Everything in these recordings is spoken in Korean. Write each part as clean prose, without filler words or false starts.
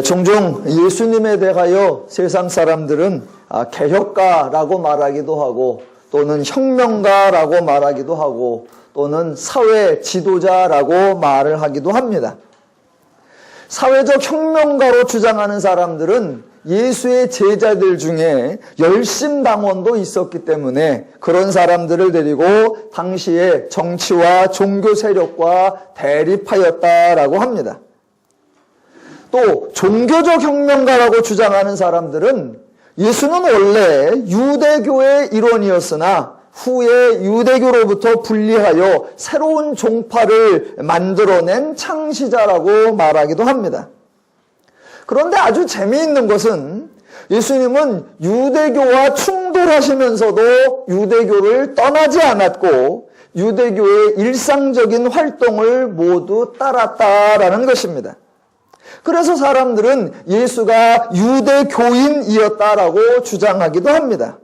종종 예수님에 대하여 세상 사람들은 개혁가라고 말하기도 하고 또는 혁명가라고 말하기도 하고 또는 사회 지도자라고 말을 하기도 합니다. 사회적 혁명가로 주장하는 사람들은 예수의 제자들 중에 열심당원도 있었기 때문에 그런 사람들을 데리고 당시의 정치와 종교 세력과 대립하였다라고 합니다. 또 종교적 혁명가라고 주장하는 사람들은 예수는 원래 유대교의 일원이었으나 후에 유대교로부터 분리하여 새로운 종파를 만들어낸 창시자라고 말하기도 합니다. 그런데 아주 재미있는 것은 예수님은 유대교와 충돌하시면서도 유대교를 떠나지 않았고 유대교의 일상적인 활동을 모두 따랐다라는 것입니다. 그래서 사람들은 예수가 유대교인이었다라고 주장하기도 합니다.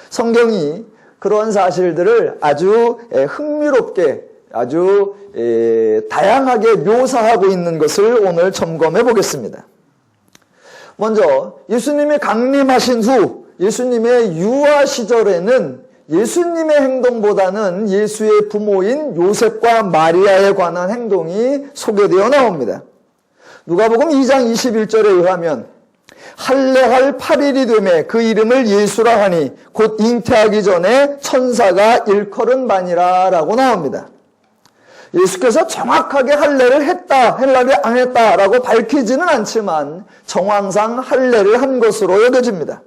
성경이 그런 사실들을 아주 흥미롭게 아주 다양하게 묘사하고 있는 것을 오늘 점검해 보겠습니다. 먼저 예수님이 강림하신 후 예수님의 유아 시절에는 예수님의 행동보다는 예수의 부모인 요셉과 마리아에 관한 행동이 소개되어 나옵니다. 누가복음 2장 21절에 의하면 할례할 8일이 되매 그 이름을 예수라 하니 곧 잉태하기 전에 천사가 일컬은바니라 라고 나옵니다. 예수께서 정확하게 할례를 했다, 할례를 안 했다라고 밝히지는 않지만 정황상 할례를 한 것으로 여겨집니다.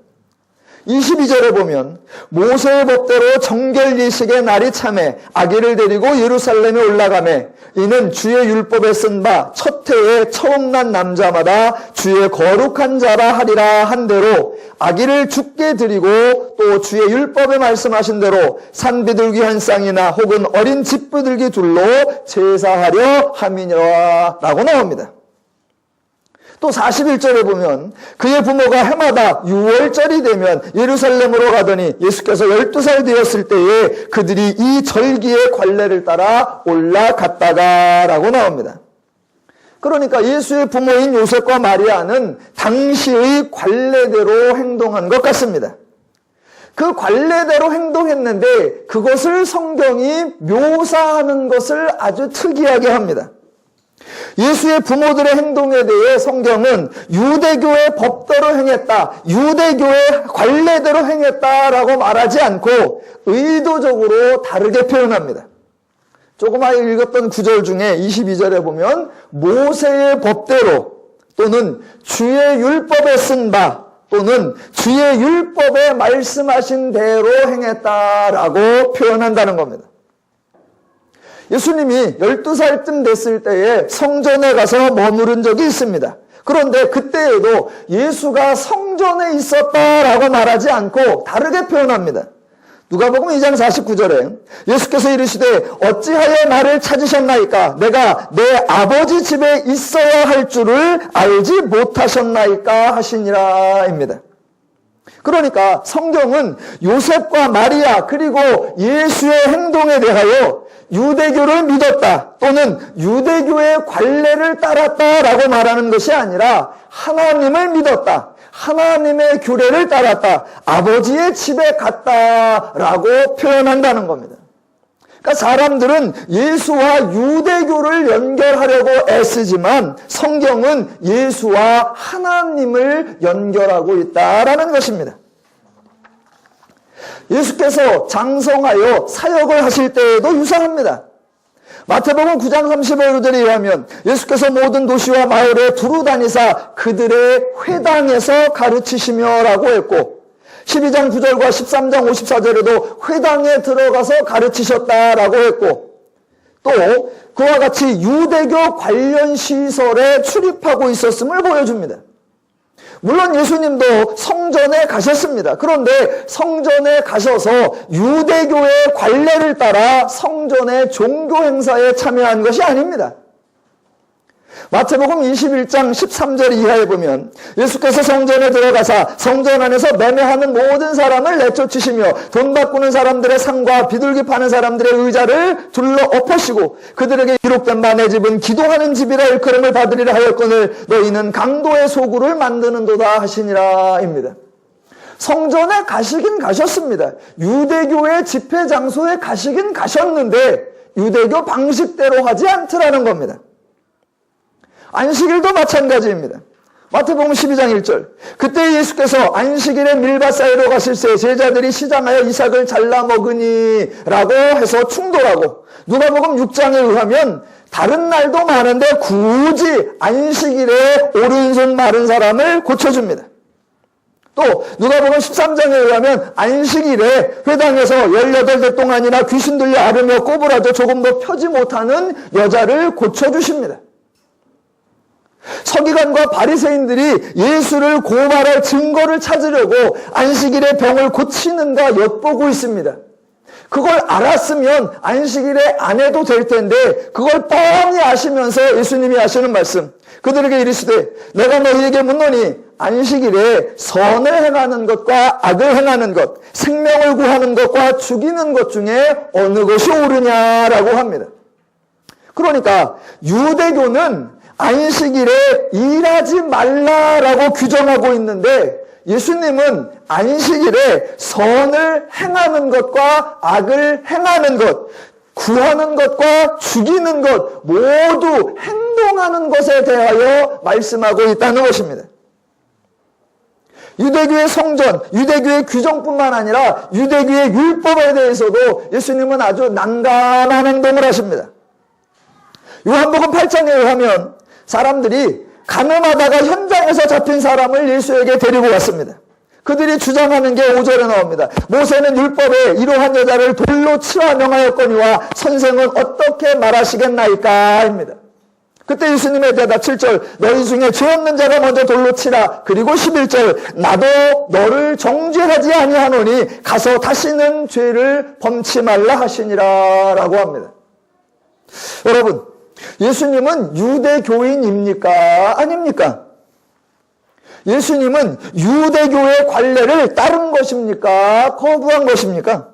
22절에 보면 모세의 법대로 정결 예식의 날이 차매 아기를 데리고 예루살렘에 올라가매 이는 주의 율법에 쓴 바 첫 해에 처음 난 남자마다 주의 거룩한 자라 하리라 한 대로 아기를 죽게 드리고 또 주의 율법에 말씀하신 대로 산비둘기 한 쌍이나 혹은 어린 집비둘기 둘로 제사하려 함이니라 라고 나옵니다. 또 41절에 보면 그의 부모가 해마다 6월절이 되면 예루살렘으로 가더니 예수께서 12살 되었을 때에 그들이 이 절기의 관례를 따라 올라갔다가 라고 나옵니다. 그러니까 예수의 부모인 요셉과 마리아는 당시의 관례대로 행동한 것 같습니다. 그 관례대로 행동했는데 그것을 성경이 묘사하는 것을 아주 특이하게 합니다. 예수의 부모들의 행동에 대해 성경은 유대교의 법대로 행했다, 유대교의 관례대로 행했다라고 말하지 않고 의도적으로 다르게 표현합니다. 조금 아예 읽었던 구절 중에 22절에 보면 모세의 법대로 또는 주의 율법에 쓴 바 또는 주의 율법에 말씀하신 대로 행했다라고 표현한다는 겁니다. 예수님이 12살쯤 됐을 때에 성전에 가서 머무른 적이 있습니다. 그런데 그때에도 예수가 성전에 있었다라고 말하지 않고 다르게 표현합니다. 누가복음 2장 49절에 예수께서 이르시되 어찌하여 나를 찾으셨나이까? 내가 내 아버지 집에 있어야 할 줄을 알지 못하셨나이까? 하시니라입니다. 그러니까 성경은 요셉과 마리아 그리고 예수의 행동에 대하여 유대교를 믿었다 또는 유대교의 관례를 따랐다라고 말하는 것이 아니라 하나님을 믿었다, 하나님의 규례를 따랐다, 아버지의 집에 갔다라고 표현한다는 겁니다. 그러니까 사람들은 예수와 유대교를 연결하려고 애쓰지만 성경은 예수와 하나님을 연결하고 있다라는 것입니다. 예수께서 장성하여 사역을 하실 때에도 유사합니다. 마태복음 9장 35절에 의하면 예수께서 모든 도시와 마을에 두루 다니사 그들의 회당에서 가르치시며 라고 했고 12장 9절과 13장 54절에도 회당에 들어가서 가르치셨다라고 했고 또 그와 같이 유대교 관련 시설에 출입하고 있었음을 보여줍니다. 물론 예수님도 성전에 가셨습니다. 그런데 성전에 가셔서 유대교의 관례를 따라 성전의 종교 행사에 참여한 것이 아닙니다. 마태복음 21장 13절 이하에 보면 예수께서 성전에 들어가사 성전 안에서 매매하는 모든 사람을 내쫓으시며 돈 바꾸는 사람들의 상과 비둘기 파는 사람들의 의자를 둘러 엎으시고 그들에게 기록된 바 내 집은 기도하는 집이라 일컬음을 받으리라 하였거늘 너희는 강도의 소굴을 만드는도다 하시니라입니다. 성전에 가시긴 가셨습니다. 유대교의 집회 장소에 가시긴 가셨는데 유대교 방식대로 하지 않더라는 겁니다. 안식일도 마찬가지입니다. 마태복음 12장 1절 그때 예수께서 안식일에 밀밭 사이로 가실새 제자들이 시장하여 이삭을 잘라 먹으니 라고 해서 충돌하고 누가복음 6장에 의하면 다른 날도 많은데 굳이 안식일에 오른손 마른 사람을 고쳐줍니다. 또 누가복음 13장에 의하면 안식일에 회당에서 18대 동안이나 귀신 들려 앓으며 꼬부라져 조금도 펴지 못하는 여자를 고쳐주십니다. 서기관과 바리새인들이 예수를 고발할 증거를 찾으려고 안식일에 병을 고치는가 엿보고 있습니다. 그걸 알았으면 안식일에 안 해도 될 텐데 그걸 뻔히 아시면서 예수님이 하시는 말씀 그들에게 이르시되 내가 너희에게 묻노니 안식일에 선을 행하는 것과 악을 행하는 것 생명을 구하는 것과 죽이는 것 중에 어느 것이 옳으냐라고 합니다. 그러니까 유대교는 안식일에 일하지 말라라고 규정하고 있는데 예수님은 안식일에 선을 행하는 것과 악을 행하는 것, 구하는 것과 죽이는 것 모두 행동하는 것에 대하여 말씀하고 있다는 것입니다. 유대교의 성전, 유대교의 규정뿐만 아니라 유대교의 율법에 대해서도 예수님은 아주 난감한 행동을 하십니다. 요한복음 8장에 의하면 사람들이 가늠하다가 현장에서 잡힌 사람을 예수에게 데리고 왔습니다. 그들이 주장하는 게 5절에 나옵니다. 모세는 율법에 이러한 여자를 돌로 치라 명하였거니와 선생은 어떻게 말하시겠나이까 입니다. 그때 예수님의 대답 7절 너희 중에 죄 없는 자가 먼저 돌로 치라. 그리고 11절 나도 너를 정죄하지 아니하노니 가서 다시는 죄를 범치 말라 하시니라 라고 합니다. 여러분 예수님은 유대교인입니까? 아닙니까? 예수님은 유대교의 관례를 따른 것입니까? 거부한 것입니까?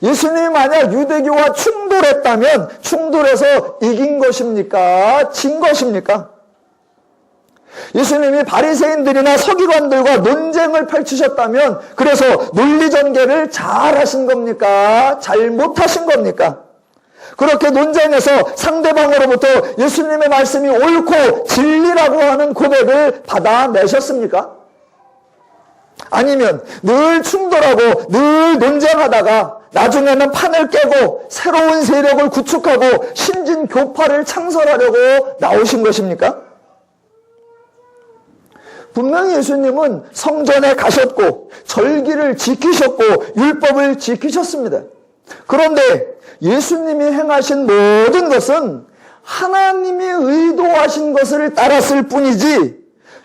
예수님이 만약 유대교와 충돌했다면 충돌해서 이긴 것입니까? 진 것입니까? 예수님이 바리새인들이나 서기관들과 논쟁을 펼치셨다면 그래서 논리전개를 잘하신 겁니까? 잘못하신 겁니까? 그렇게 논쟁에서 상대방으로부터 예수님의 말씀이 옳고 진리라고 하는 고백을 받아내셨습니까? 아니면 늘 충돌하고 늘 논쟁하다가 나중에는 판을 깨고 새로운 세력을 구축하고 신진교파를 창설하려고 나오신 것입니까? 분명히 예수님은 성전에 가셨고 절기를 지키셨고 율법을 지키셨습니다. 그런데 예수님이 행하신 모든 것은 하나님이 의도하신 것을 따랐을 뿐이지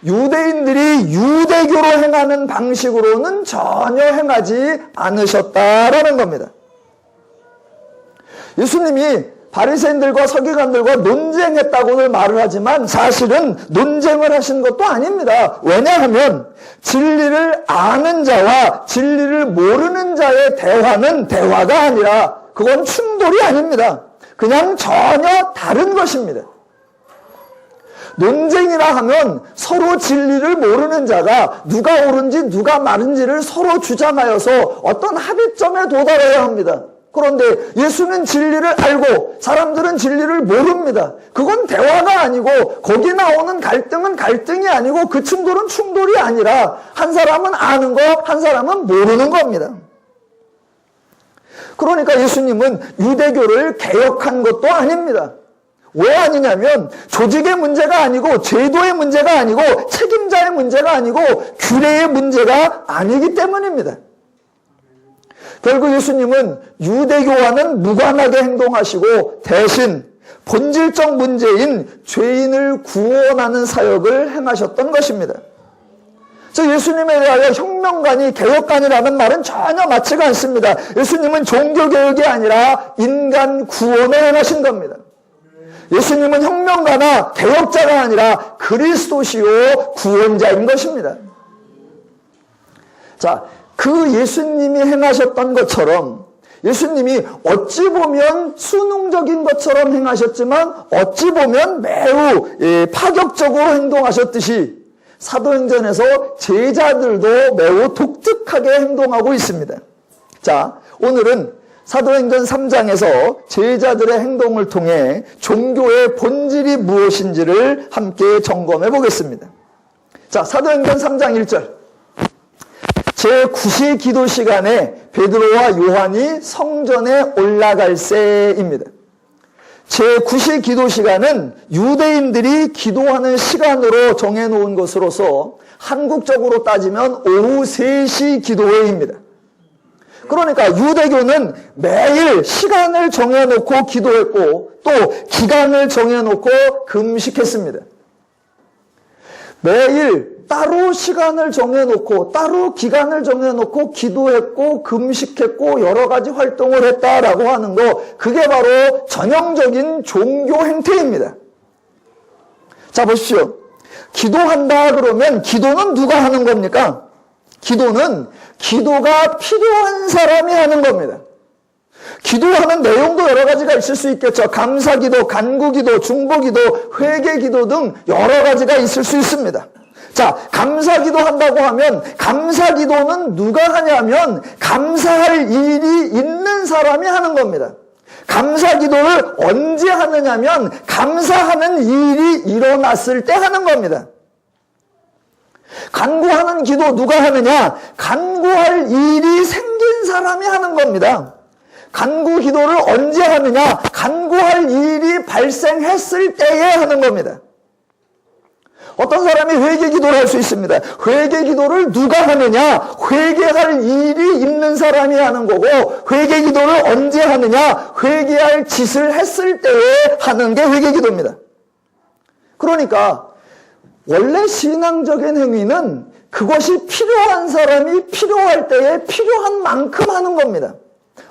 유대인들이 유대교로 행하는 방식으로는 전혀 행하지 않으셨다라는 겁니다. 예수님이 바리새인들과 서기관들과 논쟁했다고는 말을 하지만 사실은 논쟁을 하신 것도 아닙니다. 왜냐하면 진리를 아는 자와 진리를 모르는 자의 대화는 대화가 아니라 그건 충돌이 아닙니다. 그냥 전혀 다른 것입니다. 논쟁이라 하면 서로 진리를 모르는 자가 누가 옳은지 누가 마른지를 서로 주장하여서 어떤 합의점에 도달해야 합니다. 그런데 예수는 진리를 알고 사람들은 진리를 모릅니다. 그건 대화가 아니고 거기 나오는 갈등은 갈등이 아니고 그 충돌은 충돌이 아니라 한 사람은 아는 거, 한 사람은 모르는 겁니다. 그러니까 예수님은 유대교를 개혁한 것도 아닙니다. 왜 아니냐면 조직의 문제가 아니고 제도의 문제가 아니고 책임자의 문제가 아니고 규례의 문제가 아니기 때문입니다. 결국 예수님은 유대교와는 무관하게 행동하시고 대신 본질적 문제인 죄인을 구원하는 사역을 행하셨던 것입니다. 즉 예수님에 대하여 혁명가니 개혁가니라는 말은 전혀 맞지가 않습니다. 예수님은 종교개혁이 아니라 인간 구원을 행하신 겁니다. 예수님은 혁명가나 개혁자가 아니라 그리스도시요 구원자인 것입니다. 자, 그 예수님이 행하셨던 것처럼 예수님이 어찌 보면 수능적인 것처럼 행하셨지만 어찌 보면 매우 파격적으로 행동하셨듯이 사도행전에서 제자들도 매우 독특하게 행동하고 있습니다. 자, 오늘은 사도행전 3장에서 제자들의 행동을 통해 종교의 본질이 무엇인지를 함께 점검해 보겠습니다. 자, 사도행전 3장 1절. 제9시 기도 시간에 베드로와 요한이 성전에 올라갈 새입니다. 제9시 기도 시간은 유대인들이 기도하는 시간으로 정해놓은 것으로서 한국적으로 따지면 오후 3시 기도회입니다. 그러니까 유대교는 매일 시간을 정해놓고 기도했고 또 기간을 정해놓고 금식했습니다. 매일 따로 시간을 정해놓고 따로 기간을 정해놓고 기도했고 금식했고 여러 가지 활동을 했다라고 하는 거, 그게 바로 전형적인 종교 행태입니다. 자, 보십시오. 기도한다 그러면 기도는 누가 하는 겁니까? 기도는 기도가 필요한 사람이 하는 겁니다. 기도하는 내용도 여러 가지가 있을 수 있겠죠. 감사기도, 간구기도, 중보기도, 회개기도 등 여러 가지가 있을 수 있습니다. 자, 감사기도 한다고 하면 감사기도는 누가 하냐면 감사할 일이 있는 사람이 하는 겁니다. 감사기도를 언제 하느냐면 감사하는 일이 일어났을 때 하는 겁니다. 간구하는 기도 누가 하느냐? 간구할 일이 생긴 사람이 하는 겁니다. 간구 기도를 언제 하느냐? 간구할 일이 발생했을 때에 하는 겁니다. 어떤 사람이 회개 기도를 할 수 있습니다. 회개 기도를 누가 하느냐? 회개할 일이 있는 사람이 하는 거고, 회개 기도를 언제 하느냐? 회개할 짓을 했을 때에 하는 게 회개 기도입니다. 그러니까 원래 신앙적인 행위는 그것이 필요한 사람이 필요할 때에 필요한 만큼 하는 겁니다.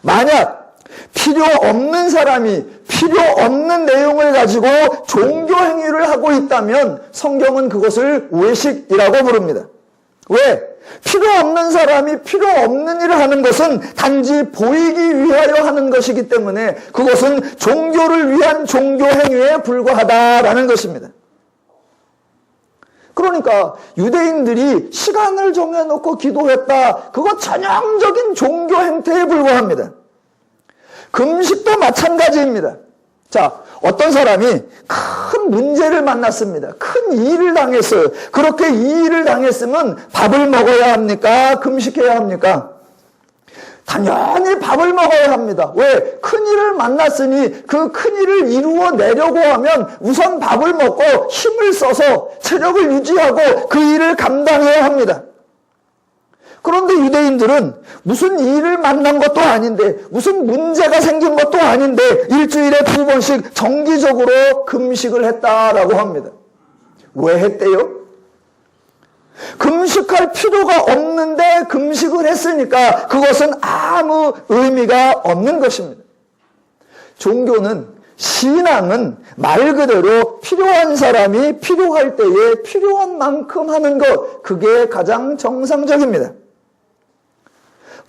만약 필요 없는 사람이 필요 없는 내용을 가지고 종교 행위를 하고 있다면 성경은 그것을 외식이라고 부릅니다. 왜? 필요 없는 사람이 필요 없는 일을 하는 것은 단지 보이기 위하여 하는 것이기 때문에 그것은 종교를 위한 종교 행위에 불과하다라는 것입니다. 그러니까 유대인들이 시간을 정해놓고 기도했다. 그거 전형적인 종교 행태에 불과합니다. 금식도 마찬가지입니다. 자, 어떤 사람이 큰 문제를 만났습니다. 큰 일을 당했어요. 그렇게 이 일을 당했으면 밥을 먹어야 합니까? 금식해야 합니까? 당연히 밥을 먹어야 합니다. 왜? 큰일을 만났으니 그 큰일을 이루어내려고 하면 우선 밥을 먹고 힘을 써서 체력을 유지하고 그 일을 감당해야 합니다. 그런데 유대인들은 무슨 일을 만난 것도 아닌데 무슨 문제가 생긴 것도 아닌데 일주일에 2번씩 정기적으로 금식을 했다라고 합니다. 왜 했대요? 금식할 필요가 없는데 금식을 했으니까 그것은 아무 의미가 없는 것입니다. 종교는, 신앙은 말 그대로 필요한 사람이 필요할 때에 필요한 만큼 하는 것, 그게 가장 정상적입니다.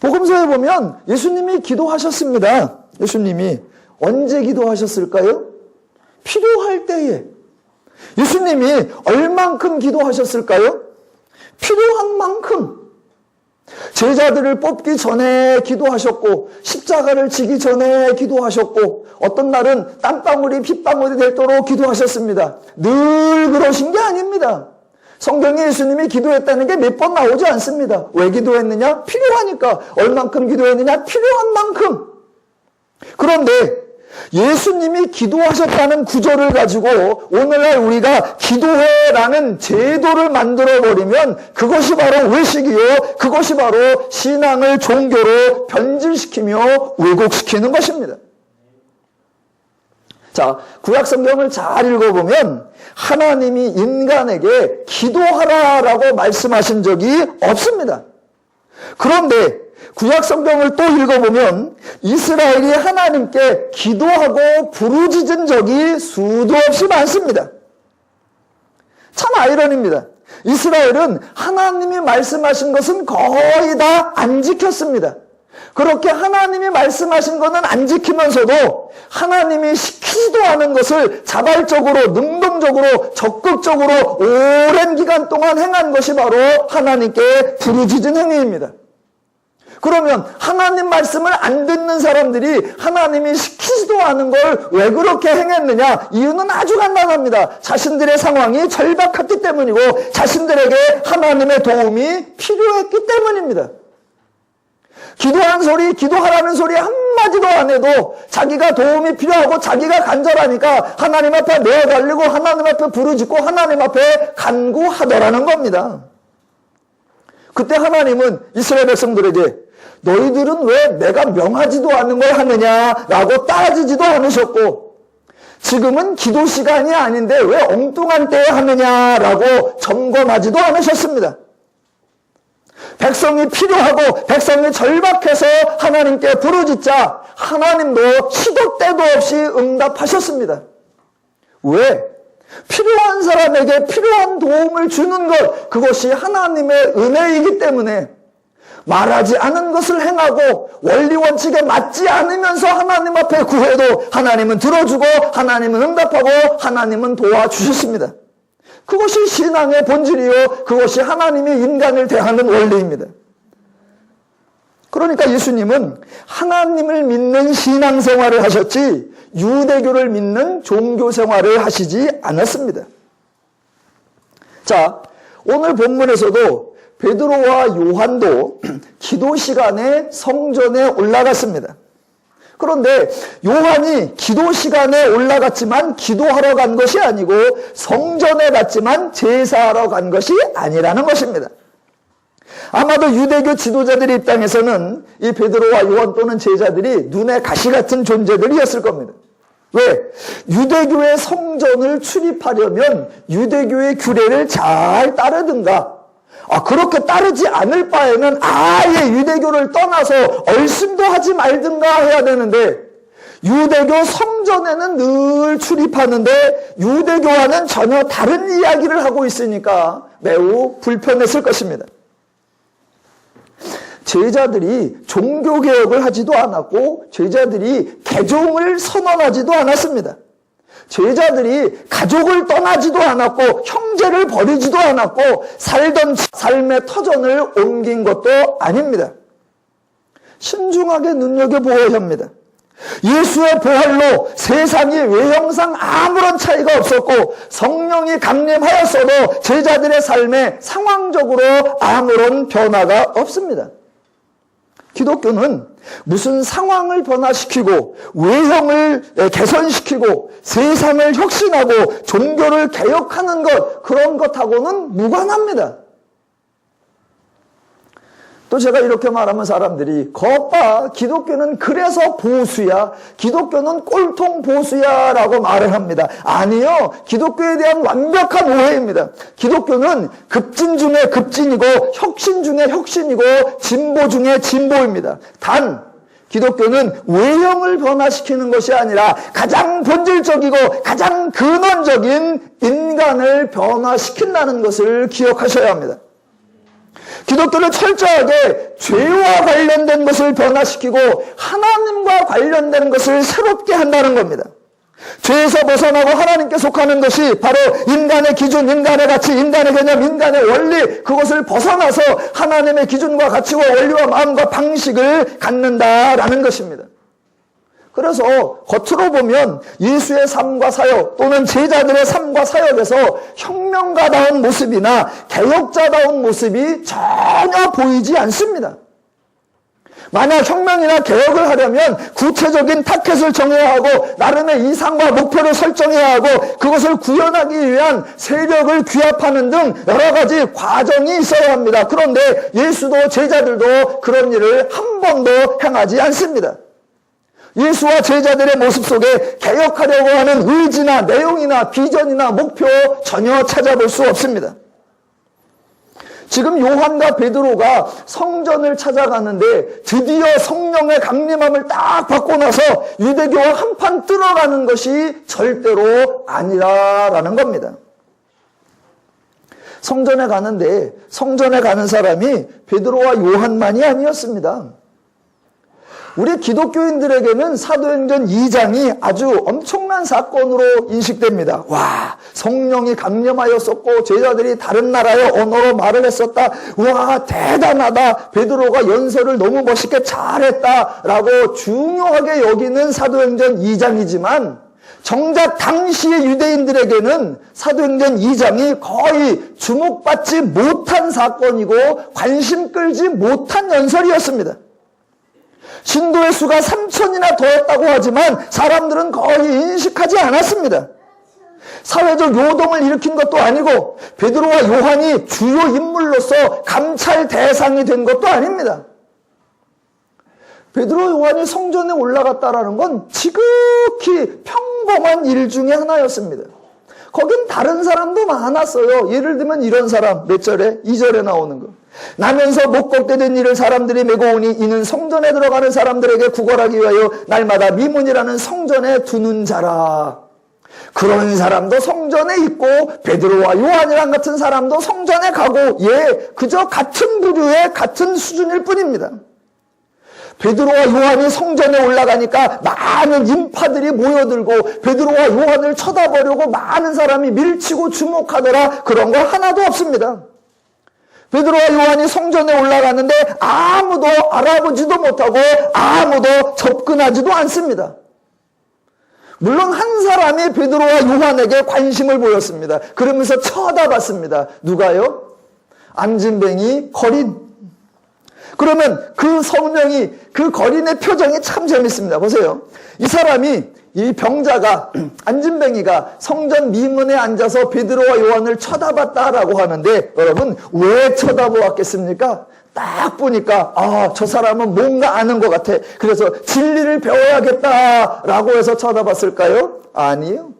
복음서에 보면 예수님이 기도하셨습니다. 예수님이 언제 기도하셨을까요? 필요할 때에. 예수님이 얼만큼 기도하셨을까요? 필요한 만큼. 제자들을 뽑기 전에 기도하셨고 십자가를 지기 전에 기도하셨고 어떤 날은 땀방울이 핏방울이 되도록 기도하셨습니다. 늘 그러신 게 아닙니다. 성경에 예수님이 기도했다는 게 몇 번 나오지 않습니다. 왜 기도했느냐? 필요하니까. 얼만큼 기도했느냐? 필요한 만큼. 그런데 예수님이 기도하셨다는 구절을 가지고 오늘날 우리가 기도회라는 제도를 만들어버리면 그것이 바로 외식이요, 그것이 바로 신앙을 종교로 변질시키며 왜곡시키는 것입니다. 자, 구약 성경을 잘 읽어보면 하나님이 인간에게 기도하라라고 말씀하신 적이 없습니다. 그런데 구약 성경을 또 읽어보면 이스라엘이 하나님께 기도하고 부르짖은 적이 수도 없이 많습니다. 참 아이러니입니다. 이스라엘은 하나님이 말씀하신 것은 거의 다 안 지켰습니다. 그렇게 하나님이 말씀하신 것은 안 지키면서도 하나님이 시키지도 않은 것을 자발적으로, 능동적으로, 적극적으로 오랜 기간 동안 행한 것이 바로 하나님께 부르짖은 행위입니다. 그러면 하나님 말씀을 안 듣는 사람들이 하나님이 시키지도 않은 걸 왜 그렇게 행했느냐? 이유는 아주 간단합니다. 자신들의 상황이 절박했기 때문이고 자신들에게 하나님의 도움이 필요했기 때문입니다. 기도하라는 소리 한마디도 안 해도 자기가 도움이 필요하고 자기가 간절하니까 하나님 앞에 내어달리고 하나님 앞에 부르짖고 하나님 앞에 간구하더라는 겁니다. 그때 하나님은 이스라엘 백성들에게 너희들은 왜 내가 명하지도 않는 걸 하느냐라고 따지지도 않으셨고 지금은 기도 시간이 아닌데 왜 엉뚱한 때에 하느냐라고 점검하지도 않으셨습니다. 백성이 필요하고 백성이 절박해서 하나님께 부르짖자 하나님도 시도 때도 없이 응답하셨습니다. 왜? 필요한 사람에게 필요한 도움을 주는 것, 그것이 하나님의 은혜이기 때문에 말하지 않은 것을 행하고 원리 원칙에 맞지 않으면서 하나님 앞에 구해도 하나님은 들어주고 하나님은 응답하고 하나님은 도와주셨습니다. 그것이 신앙의 본질이요, 그것이 하나님이 인간을 대하는 원리입니다. 그러니까 예수님은 하나님을 믿는 신앙생활을 하셨지 유대교를 믿는 종교생활을 하시지 않았습니다. 자, 오늘 본문에서도 베드로와 요한도 기도 시간에 성전에 올라갔습니다. 그런데 요한이 기도 시간에 올라갔지만 기도하러 간 것이 아니고 성전에 갔지만 제사하러 간 것이 아니라는 것입니다. 아마도 유대교 지도자들의 입장에서는 이 베드로와 요한 또는 제자들이 눈에 가시 같은 존재들이었을 겁니다. 왜? 유대교의 성전을 출입하려면 유대교의 규례를 잘 따르든가 그렇게 따르지 않을 바에는 아예 유대교를 떠나서 얼씬도 하지 말든가 해야 되는데 유대교 성전에는 늘 출입하는데 유대교와는 전혀 다른 이야기를 하고 있으니까 매우 불편했을 것입니다. 제자들이 종교개혁을 하지도 않았고 제자들이 개종을 선언하지도 않았습니다. 제자들이 가족을 떠나지도 않았고 형제를 버리지도 않았고 살던 삶의 터전을 옮긴 것도 아닙니다. 신중하게 눈여겨보아야 합니다. 예수의 부활로 세상이 외형상 아무런 차이가 없었고 성령이 강림하였어도 제자들의 삶에 상황적으로 아무런 변화가 없습니다. 기독교는 무슨 상황을 변화시키고 외형을 개선시키고 세상을 혁신하고 종교를 개혁하는 것, 그런 것하고는 무관합니다. 또 제가 이렇게 말하면 사람들이 거봐, 기독교는 그래서 보수야, 기독교는 꼴통 보수야 라고 말을 합니다. 아니요, 기독교에 대한 완벽한 오해입니다. 기독교는 급진 중에 급진이고 혁신 중에 혁신이고 진보 중에 진보입니다. 단 기독교는 외형을 변화시키는 것이 아니라 가장 본질적이고 가장 근원적인 인간을 변화시킨다는 것을 기억하셔야 합니다. 기독교는 철저하게 죄와 관련된 것을 변화시키고 하나님과 관련된 것을 새롭게 한다는 겁니다. 죄에서 벗어나고 하나님께 속하는 것이 바로 인간의 기준, 인간의 가치, 인간의 개념, 인간의 원리, 그것을 벗어나서 하나님의 기준과 가치와 원리와 마음과 방식을 갖는다라는 것입니다. 그래서 겉으로 보면 예수의 삶과 사역 또는 제자들의 삶과 사역에서 혁명가다운 모습이나 개혁자다운 모습이 전혀 보이지 않습니다. 만약 혁명이나 개혁을 하려면 구체적인 타켓을 정해야 하고 나름의 이상과 목표를 설정해야 하고 그것을 구현하기 위한 세력을 규합하는 등 여러 가지 과정이 있어야 합니다. 그런데 예수도 제자들도 그런 일을 한 번도 행하지 않습니다. 예수와 제자들의 모습 속에 개혁하려고 하는 의지나 내용이나 비전이나 목표 전혀 찾아볼 수 없습니다. 지금 요한과 베드로가 성전을 찾아가는데 드디어 성령의 강림함을 딱 받고 나서 유대교와 한판 뜨러가는 것이 절대로 아니라라는 겁니다. 성전에 가는데 성전에 가는 사람이 베드로와 요한만이 아니었습니다. 우리 기독교인들에게는 사도행전 2장이 아주 엄청난 사건으로 인식됩니다. 와, 성령이 강림하였었고 제자들이 다른 나라의 언어로 말을 했었다. 와, 대단하다. 베드로가 연설을 너무 멋있게 잘했다라고 중요하게 여기는 사도행전 2장이지만 정작 당시의 유대인들에게는 사도행전 2장이 거의 주목받지 못한 사건이고 관심 끌지 못한 연설이었습니다. 신도의 수가 3,000이나 더했다고 하지만 사람들은 거의 인식하지 않았습니다. 사회적 요동을 일으킨 것도 아니고 베드로와 요한이 주요 인물로서 감찰 대상이 된 것도 아닙니다. 베드로 요한이 성전에 올라갔다라는 건 지극히 평범한 일 중에 하나였습니다. 거긴 다른 사람도 많았어요. 예를 들면 이런 사람, 몇 절에? 2절에 나오는 거. 나면서 못 걷게 된 일을 사람들이 메고 오니 이는 성전에 들어가는 사람들에게 구걸하기 위하여 날마다 미문이라는 성전에 두는 자라. 그런 사람도 성전에 있고 베드로와 요한이랑 같은 사람도 성전에 가고 그저 같은 부류의 같은 수준일 뿐입니다. 베드로와 요한이 성전에 올라가니까 많은 인파들이 모여들고 베드로와 요한을 쳐다보려고 많은 사람이 밀치고 주목하더라. 그런 거 하나도 없습니다. 베드로와 요한이 성전에 올라가는데 아무도 알아보지도 못하고 아무도 접근하지도 않습니다. 물론 한 사람이 베드로와 요한에게 관심을 보였습니다. 그러면서 쳐다봤습니다. 누가요? 안진뱅이 거린. 그러면 그 성령이 그 거린의 표정이 참 재밌습니다. 보세요. 이 사람이 이 병자가 안진뱅이가 성전 미문에 앉아서 베드로와 요한을 쳐다봤다라고 하는데 여러분 왜 쳐다보았겠습니까? 딱 보니까 저 사람은 뭔가 아는 것 같아. 그래서 진리를 배워야겠다라고 해서 쳐다봤을까요? 아니요.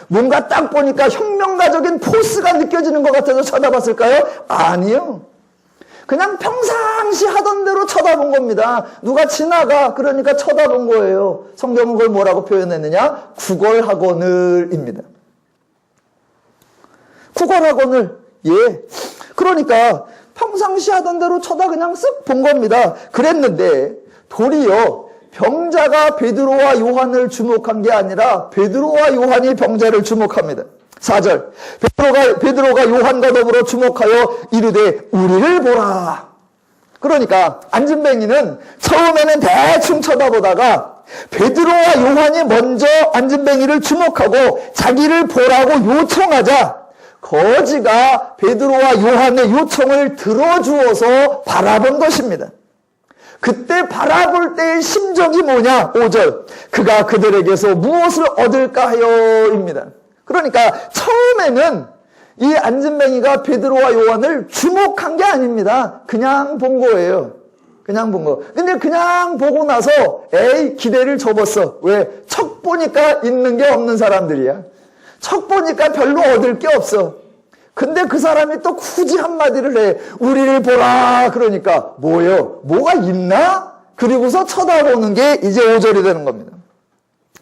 뭔가 딱 보니까 혁명가적인 포스가 느껴지는 것 같아서 쳐다봤을까요? 아니요. 그냥 평상시 하던 대로 쳐다본 겁니다. 누가 지나가 그러니까 쳐다본 거예요. 성경은 그걸 뭐라고 표현했느냐? 구걸하거늘입니다. 구걸하거늘. 그러니까 평상시 하던 대로 그냥 쓱 본 겁니다. 그랬는데 도리어 병자가 베드로와 요한을 주목한 게 아니라 베드로와 요한이 병자를 주목합니다. 4절 베드로가 요한과 더불어 주목하여 이르되 우리를 보라. 그러니까 안진뱅이는 처음에는 대충 쳐다보다가 베드로와 요한이 먼저 안진뱅이를 주목하고 자기를 보라고 요청하자 거지가 베드로와 요한의 요청을 들어주어서 바라본 것입니다. 그때 바라볼 때의 심정이 뭐냐? 5절 그가 그들에게서 무엇을 얻을까 하여입니다. 그러니까 처음에는 이 안진뱅이가 베드로와 요한을 주목한 게 아닙니다. 그냥 본 거예요. 그냥 본 거. 근데 그냥 보고 나서 기대를 접었어. 왜? 척 보니까 있는 게 없는 사람들이야. 척 보니까 별로 얻을 게 없어. 근데 그 사람이 또 굳이 한마디를 해. 우리를 보라. 그러니까 뭐요? 뭐가 있나? 그리고서 쳐다보는 게 이제 5절이 되는 겁니다.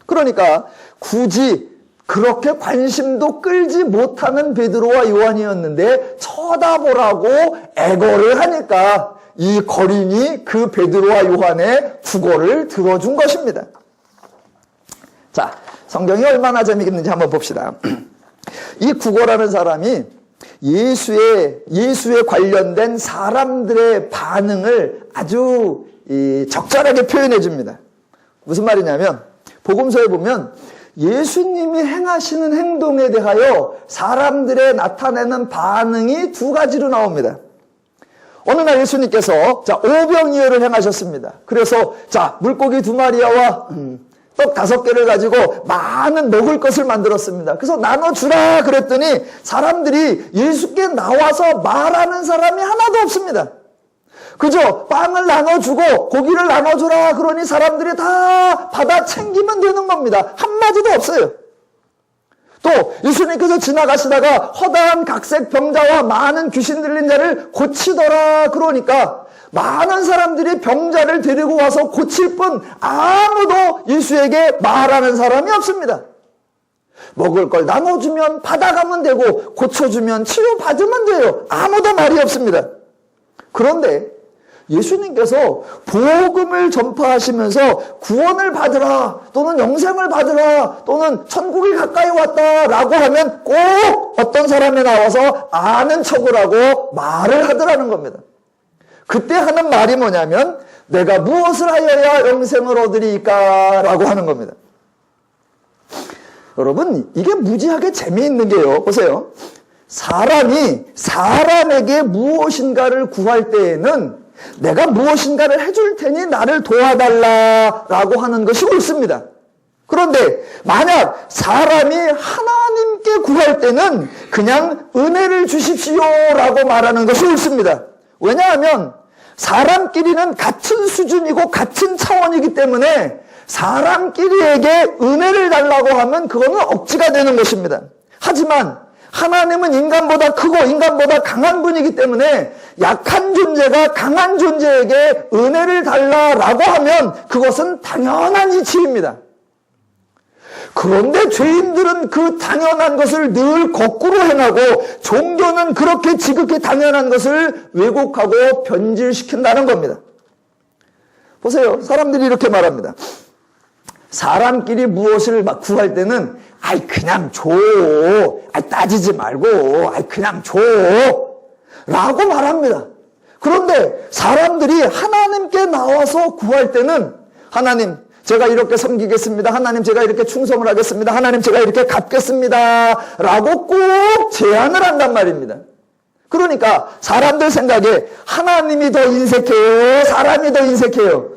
그러니까 굳이 그렇게 관심도 끌지 못하는 베드로와 요한이었는데 쳐다보라고 애걸을 하니까 이 거린이 그 베드로와 요한의 구걸을 들어준 것입니다. 자, 성경이 얼마나 재미있는지 한번 봅시다. 이 구걸하는 사람이 예수에 관련된 사람들의 반응을 아주 적절하게 표현해 줍니다. 무슨 말이냐면 복음서에 보면 예수님이 행하시는 행동에 대하여 사람들의 나타내는 반응이 두 가지로 나옵니다. 어느 날 예수님께서 오병이어를 행하셨습니다. 그래서 물고기 2마리와 떡 5개를 가지고 많은 먹을 것을 만들었습니다. 그래서 나눠주라 그랬더니 사람들이 예수께 나와서 말하는 사람이 하나도 없습니다. 그죠? 빵을 나눠주고 고기를 나눠주라 그러니 사람들이 다 받아 챙기면 되는 겁니다. 한마디도 없어요. 또 예수님께서 지나가시다가 허다한 각색 병자와 많은 귀신 들린 자를 고치더라. 그러니까 많은 사람들이 병자를 데리고 와서 고칠 뿐 아무도 예수에게 말하는 사람이 없습니다. 먹을 걸 나눠주면 받아가면 되고 고쳐주면 치료받으면 돼요. 아무도 말이 없습니다. 그런데 예수님께서 복음을 전파하시면서 구원을 받으라 또는 영생을 받으라 또는 천국이 가까이 왔다라고 하면 꼭 어떤 사람이 나와서 아는 척을 하고 말을 하더라는 겁니다. 그때 하는 말이 뭐냐면 내가 무엇을 하여야 영생을 얻으리까 라고 하는 겁니다. 여러분, 이게 무지하게 재미있는 게요. 보세요. 사람이 사람에게 무엇인가를 구할 때에는 내가 무엇인가를 해줄 테니 나를 도와달라라고 하는 것이 옳습니다. 그런데 만약 사람이 하나님께 구할 때는 그냥 은혜를 주십시오라고 말하는 것이 옳습니다. 왜냐하면 사람끼리는 같은 수준이고 같은 차원이기 때문에 사람끼리에게 은혜를 달라고 하면 그거는 억지가 되는 것입니다. 하지만 하나님은 인간보다 크고 인간보다 강한 분이기 때문에 약한 존재가 강한 존재에게 은혜를 달라라고 하면 그것은 당연한 이치입니다. 그런데 죄인들은 그 당연한 것을 늘 거꾸로 행하고 종교는 그렇게 지극히 당연한 것을 왜곡하고 변질시킨다는 겁니다. 보세요. 사람들이 이렇게 말합니다. 사람끼리 무엇을 막 구할 때는 아이 그냥 줘. 아이 따지지 말고 아이 그냥 줘. 라고 말합니다. 그런데 사람들이 하나님께 나와서 구할 때는 하나님 제가 이렇게 섬기겠습니다. 하나님 제가 이렇게 충성을 하겠습니다. 하나님 제가 이렇게 갚겠습니다. 라고 꼭 제안을 한단 말입니다. 그러니까 사람들 생각에 하나님이 더 인색해요? 사람이 더 인색해요?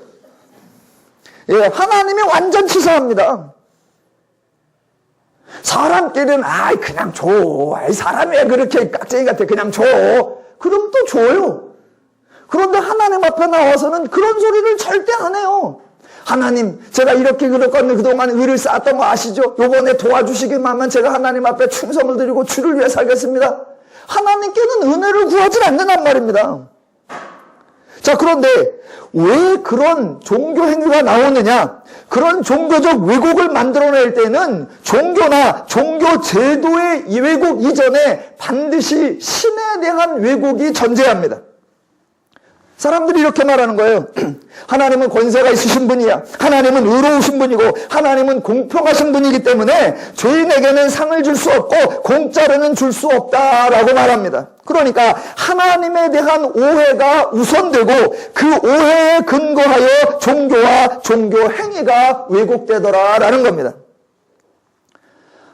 예, 하나님이 완전 치사합니다. 사람끼리는 아이 그냥 줘. 아이 사람이 왜 그렇게 깍쟁이 같아. 그냥 줘. 그럼 또 줘요. 그런데 하나님 앞에 나와서는 그런 소리를 절대 안 해요. 하나님 제가 이렇게 그랬거든요. 그동안 의를 쌓았던 거 아시죠? 요번에 도와주시기만 하면 제가 하나님 앞에 충성을 드리고 주를 위해 살겠습니다. 하나님께는 은혜를 구하지 않는단 말입니다. 자, 그런데 왜 그런 종교 행위가 나오느냐? 그런 종교적 왜곡을 만들어낼 때는 종교나 종교 제도의 왜곡 이전에 반드시 신에 대한 왜곡이 존재합니다. 사람들이 이렇게 말하는 거예요. 하나님은 권세가 있으신 분이야. 하나님은 의로우신 분이고 하나님은 공평하신 분이기 때문에 죄인에게는 상을 줄 수 없고 공짜로는 줄 수 없다라고 말합니다. 그러니까 하나님에 대한 오해가 우선되고 그 오해에 근거하여 종교와 종교 행위가 왜곡되더라라는 겁니다.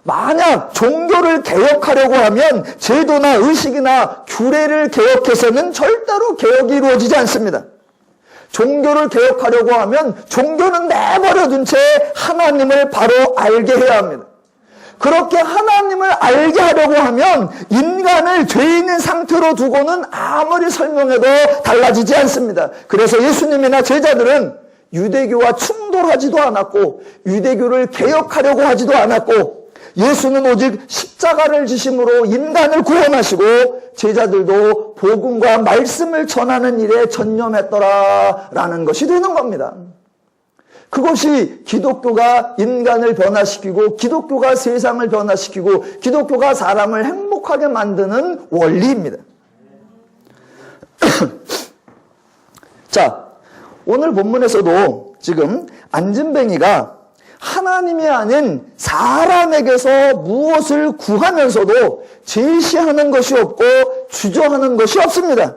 만약 종교를 개혁하려고 하면 제도나 의식이나 규례를 개혁해서는 절대로 개혁이 이루어지지 않습니다. 종교를 개혁하려고 하면 종교는 내버려 둔 채 하나님을 바로 알게 해야 합니다. 그렇게 하나님을 알게 하려고 하면 인간을 죄인인 상태로 두고는 아무리 설명해도 달라지지 않습니다. 그래서 예수님이나 제자들은 유대교와 충돌하지도 않았고 유대교를 개혁하려고 하지도 않았고 예수는 오직 십자가를 지심으로 인간을 구원하시고 제자들도 복음과 말씀을 전하는 일에 전념했더라라는 것이 되는 겁니다. 그것이 기독교가 인간을 변화시키고 기독교가 세상을 변화시키고 기독교가 사람을 행복하게 만드는 원리입니다. 자, 오늘 본문에서도 지금 안진뱅이가 하나님이 아닌 사람에게서 무엇을 구하면서도 제시하는 것이 없고 주저하는 것이 없습니다.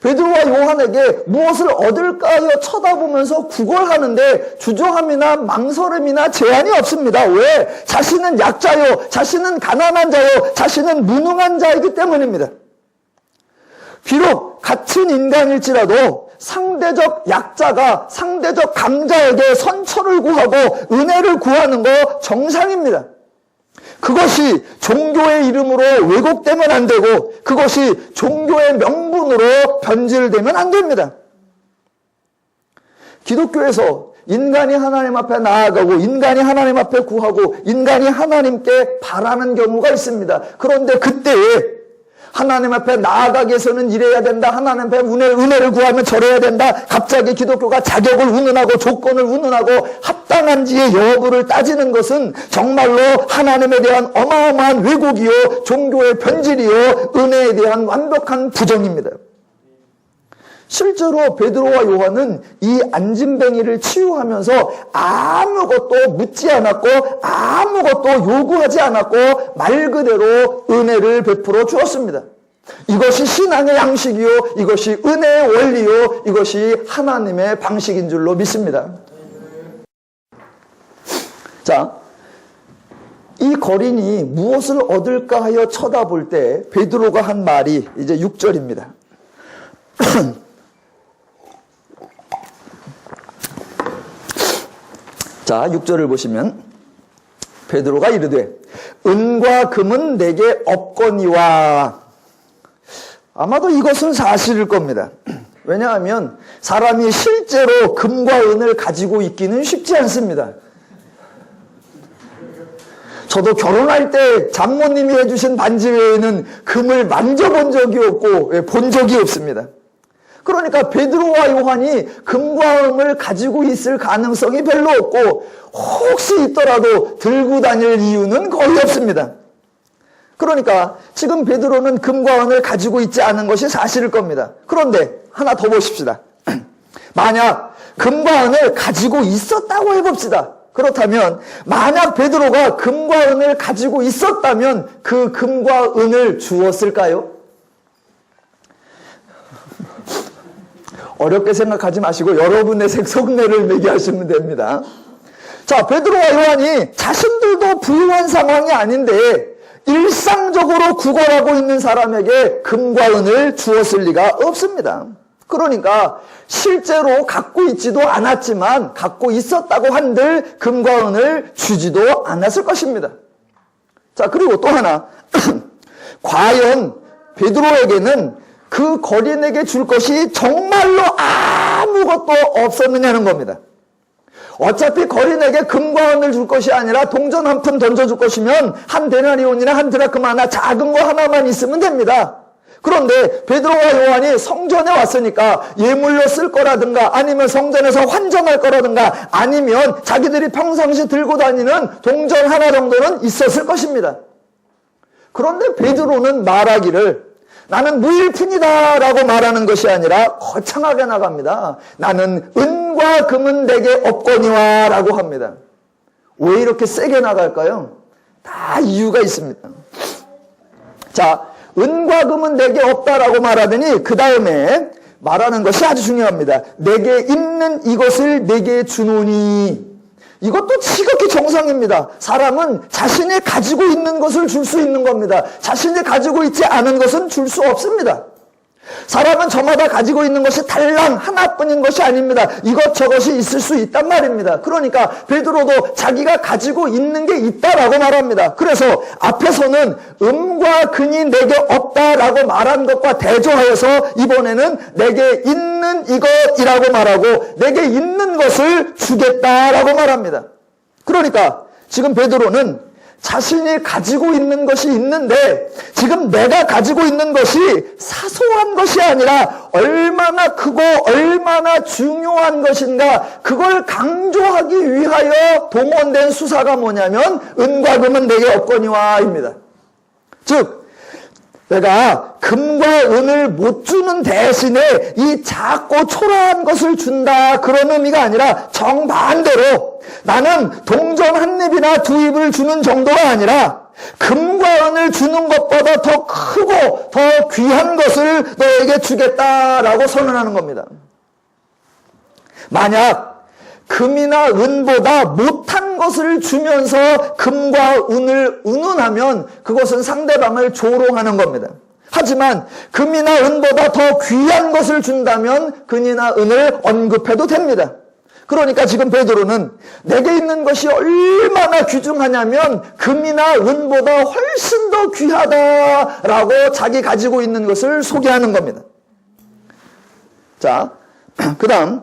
베드로와 요한에게 무엇을 얻을까 하여 쳐다보면서 구걸하는데 주저함이나 망설임이나 제한이 없습니다. 왜? 자신은 약자요, 자신은 가난한 자요, 자신은 무능한 자이기 때문입니다. 비록 같은 인간일지라도 상대적 약자가 상대적 강자에게 선처를 구하고 은혜를 구하는 거 정상입니다. 그것이 종교의 이름으로 왜곡되면 안 되고 그것이 종교의 명분으로 변질되면 안 됩니다. 기독교에서 인간이 하나님 앞에 나아가고 인간이 하나님 앞에 구하고 인간이 하나님께 바라는 경우가 있습니다. 그런데 그때에 하나님 앞에 나아가기 위해서는 이래야 된다. 하나님 앞에 은혜를 구하면 저래야 된다. 갑자기 기독교가 자격을 운운하고 조건을 운운하고 합당한지의 여부를 따지는 것은 정말로 하나님에 대한 어마어마한 왜곡이요, 종교의 변질이요, 은혜에 대한 완벽한 부정입니다. 실제로 베드로와 요한은 이 안진뱅이를 치유하면서 아무것도 묻지 않았고 아무것도 요구하지 않았고 말 그대로 은혜를 베풀어 주었습니다. 이것이 신앙의 양식이요, 이것이 은혜의 원리요, 이것이 하나님의 방식인 줄로 믿습니다. 자, 이 거린이 무엇을 얻을까 하여 쳐다볼 때 베드로가 한 말이 이제 6절입니다. 자, 6절을 보시면 베드로가 이르되 은과 금은 내게 없거니와. 아마도 이것은 사실일 겁니다. 왜냐하면 사람이 실제로 금과 은을 가지고 있기는 쉽지 않습니다. 저도 결혼할 때 장모님이 해주신 반지 외에는 금을 만져본 적이 없고 본 적이 없습니다. 그러니까 베드로와 요한이 금과 은을 가지고 있을 가능성이 별로 없고 혹시 있더라도 들고 다닐 이유는 거의 없습니다. 그러니까 지금 베드로는 금과 은을 가지고 있지 않은 것이 사실일 겁니다. 그런데 하나 더 보십시다. 만약 금과 은을 가지고 있었다고 해봅시다. 그렇다면 만약 베드로가 금과 은을 가지고 있었다면 그 금과 은을 주었을까요? 어렵게 생각하지 마시고 여러분의 속내를 매개하시면 됩니다. 자, 베드로와 요한이 자신들도 부유한 상황이 아닌데 일상적으로 구걸하고 있는 사람에게 금과 은을 주었을 리가 없습니다. 그러니까 실제로 갖고 있지도 않았지만 갖고 있었다고 한들 금과 은을 주지도 않았을 것입니다. 자, 그리고 또 하나 과연 베드로에게는 그 거린에게 줄 것이 정말로 아무것도 없었느냐는 겁니다. 어차피 거린에게 금과 은을 줄 것이 아니라 동전 한 푼 던져줄 것이면 한 데나리온이나 한 드라크마나 작은 거 하나만 있으면 됩니다. 그런데 베드로와 요한이 성전에 왔으니까 예물로 쓸 거라든가 아니면 성전에서 환전할 거라든가 아니면 자기들이 평상시 들고 다니는 동전 하나 정도는 있었을 것입니다. 그런데 베드로는 말하기를 나는 무일푼이다 라고 말하는 것이 아니라 거창하게 나갑니다. 나는 은과 금은 내게 없거니와 라고 합니다. 왜 이렇게 세게 나갈까요? 다 이유가 있습니다. 자, 은과 금은 내게 없다라고 말하더니 그 다음에 말하는 것이 아주 중요합니다. 내게 있는 이것을 내게 주노니. 이것도 지극히 정상입니다. 사람은 자신이 가지고 있는 것을 줄 수 있는 겁니다. 자신이 가지고 있지 않은 것은 줄 수 없습니다. 사람은 저마다 가지고 있는 것이 달랑 하나뿐인 것이 아닙니다. 이것저것이 있을 수 있단 말입니다. 그러니까 베드로도 자기가 가지고 있는 게 있다라고 말합니다. 그래서 앞에서는 금과 금이 내게 없다라고 말한 것과 대조하여서 이번에는 내게 있는 이것이라고 말하고 내게 있는 것을 주겠다라고 말합니다. 그러니까 지금 베드로는 자신이 가지고 있는 것이 있는데 지금 내가 가지고 있는 것이 사소한 것이 아니라 얼마나 크고 얼마나 중요한 것인가 그걸 강조하기 위하여 동원된 수사가 뭐냐면 은과 금은 내게 없거니와입니다. 즉 내가 금과 은을 못 주는 대신에 이 작고 초라한 것을 준다 그런 의미가 아니라 정반대로 나는 동전 한 입이나 두 입을 주는 정도가 아니라 금과 은을 주는 것보다 더 크고 더 귀한 것을 너에게 주겠다라고 선언하는 겁니다. 만약 금이나 은보다 못한 것을 주면서 금과 은을 운운하면 그것은 상대방을 조롱하는 겁니다. 하지만 금이나 은보다 더 귀한 것을 준다면 금이나 은을 언급해도 됩니다. 그러니까 지금 베드로는 내게 있는 것이 얼마나 귀중하냐면 금이나 은보다 훨씬 더 귀하다라고 자기 가지고 있는 것을 소개하는 겁니다. 자, 그 다음,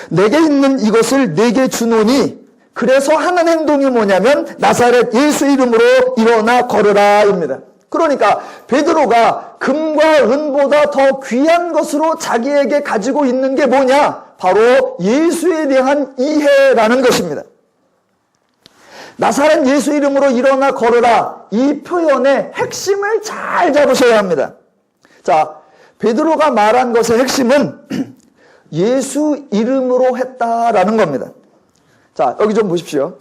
내게 있는 이것을 내게 주노니, 그래서 하는 행동이 뭐냐면 나사렛 예수 이름으로 일어나 걸으라입니다. 그러니까 베드로가 금과 은보다 더 귀한 것으로 자기에게 가지고 있는 게 뭐냐? 바로 예수에 대한 이해라는 것입니다. 나사렛 예수 이름으로 일어나 걸으라, 이 표현의 핵심을 잘 잡으셔야 합니다. 자, 베드로가 말한 것의 핵심은 예수 이름으로 했다라는 겁니다. 자, 여기 좀 보십시오.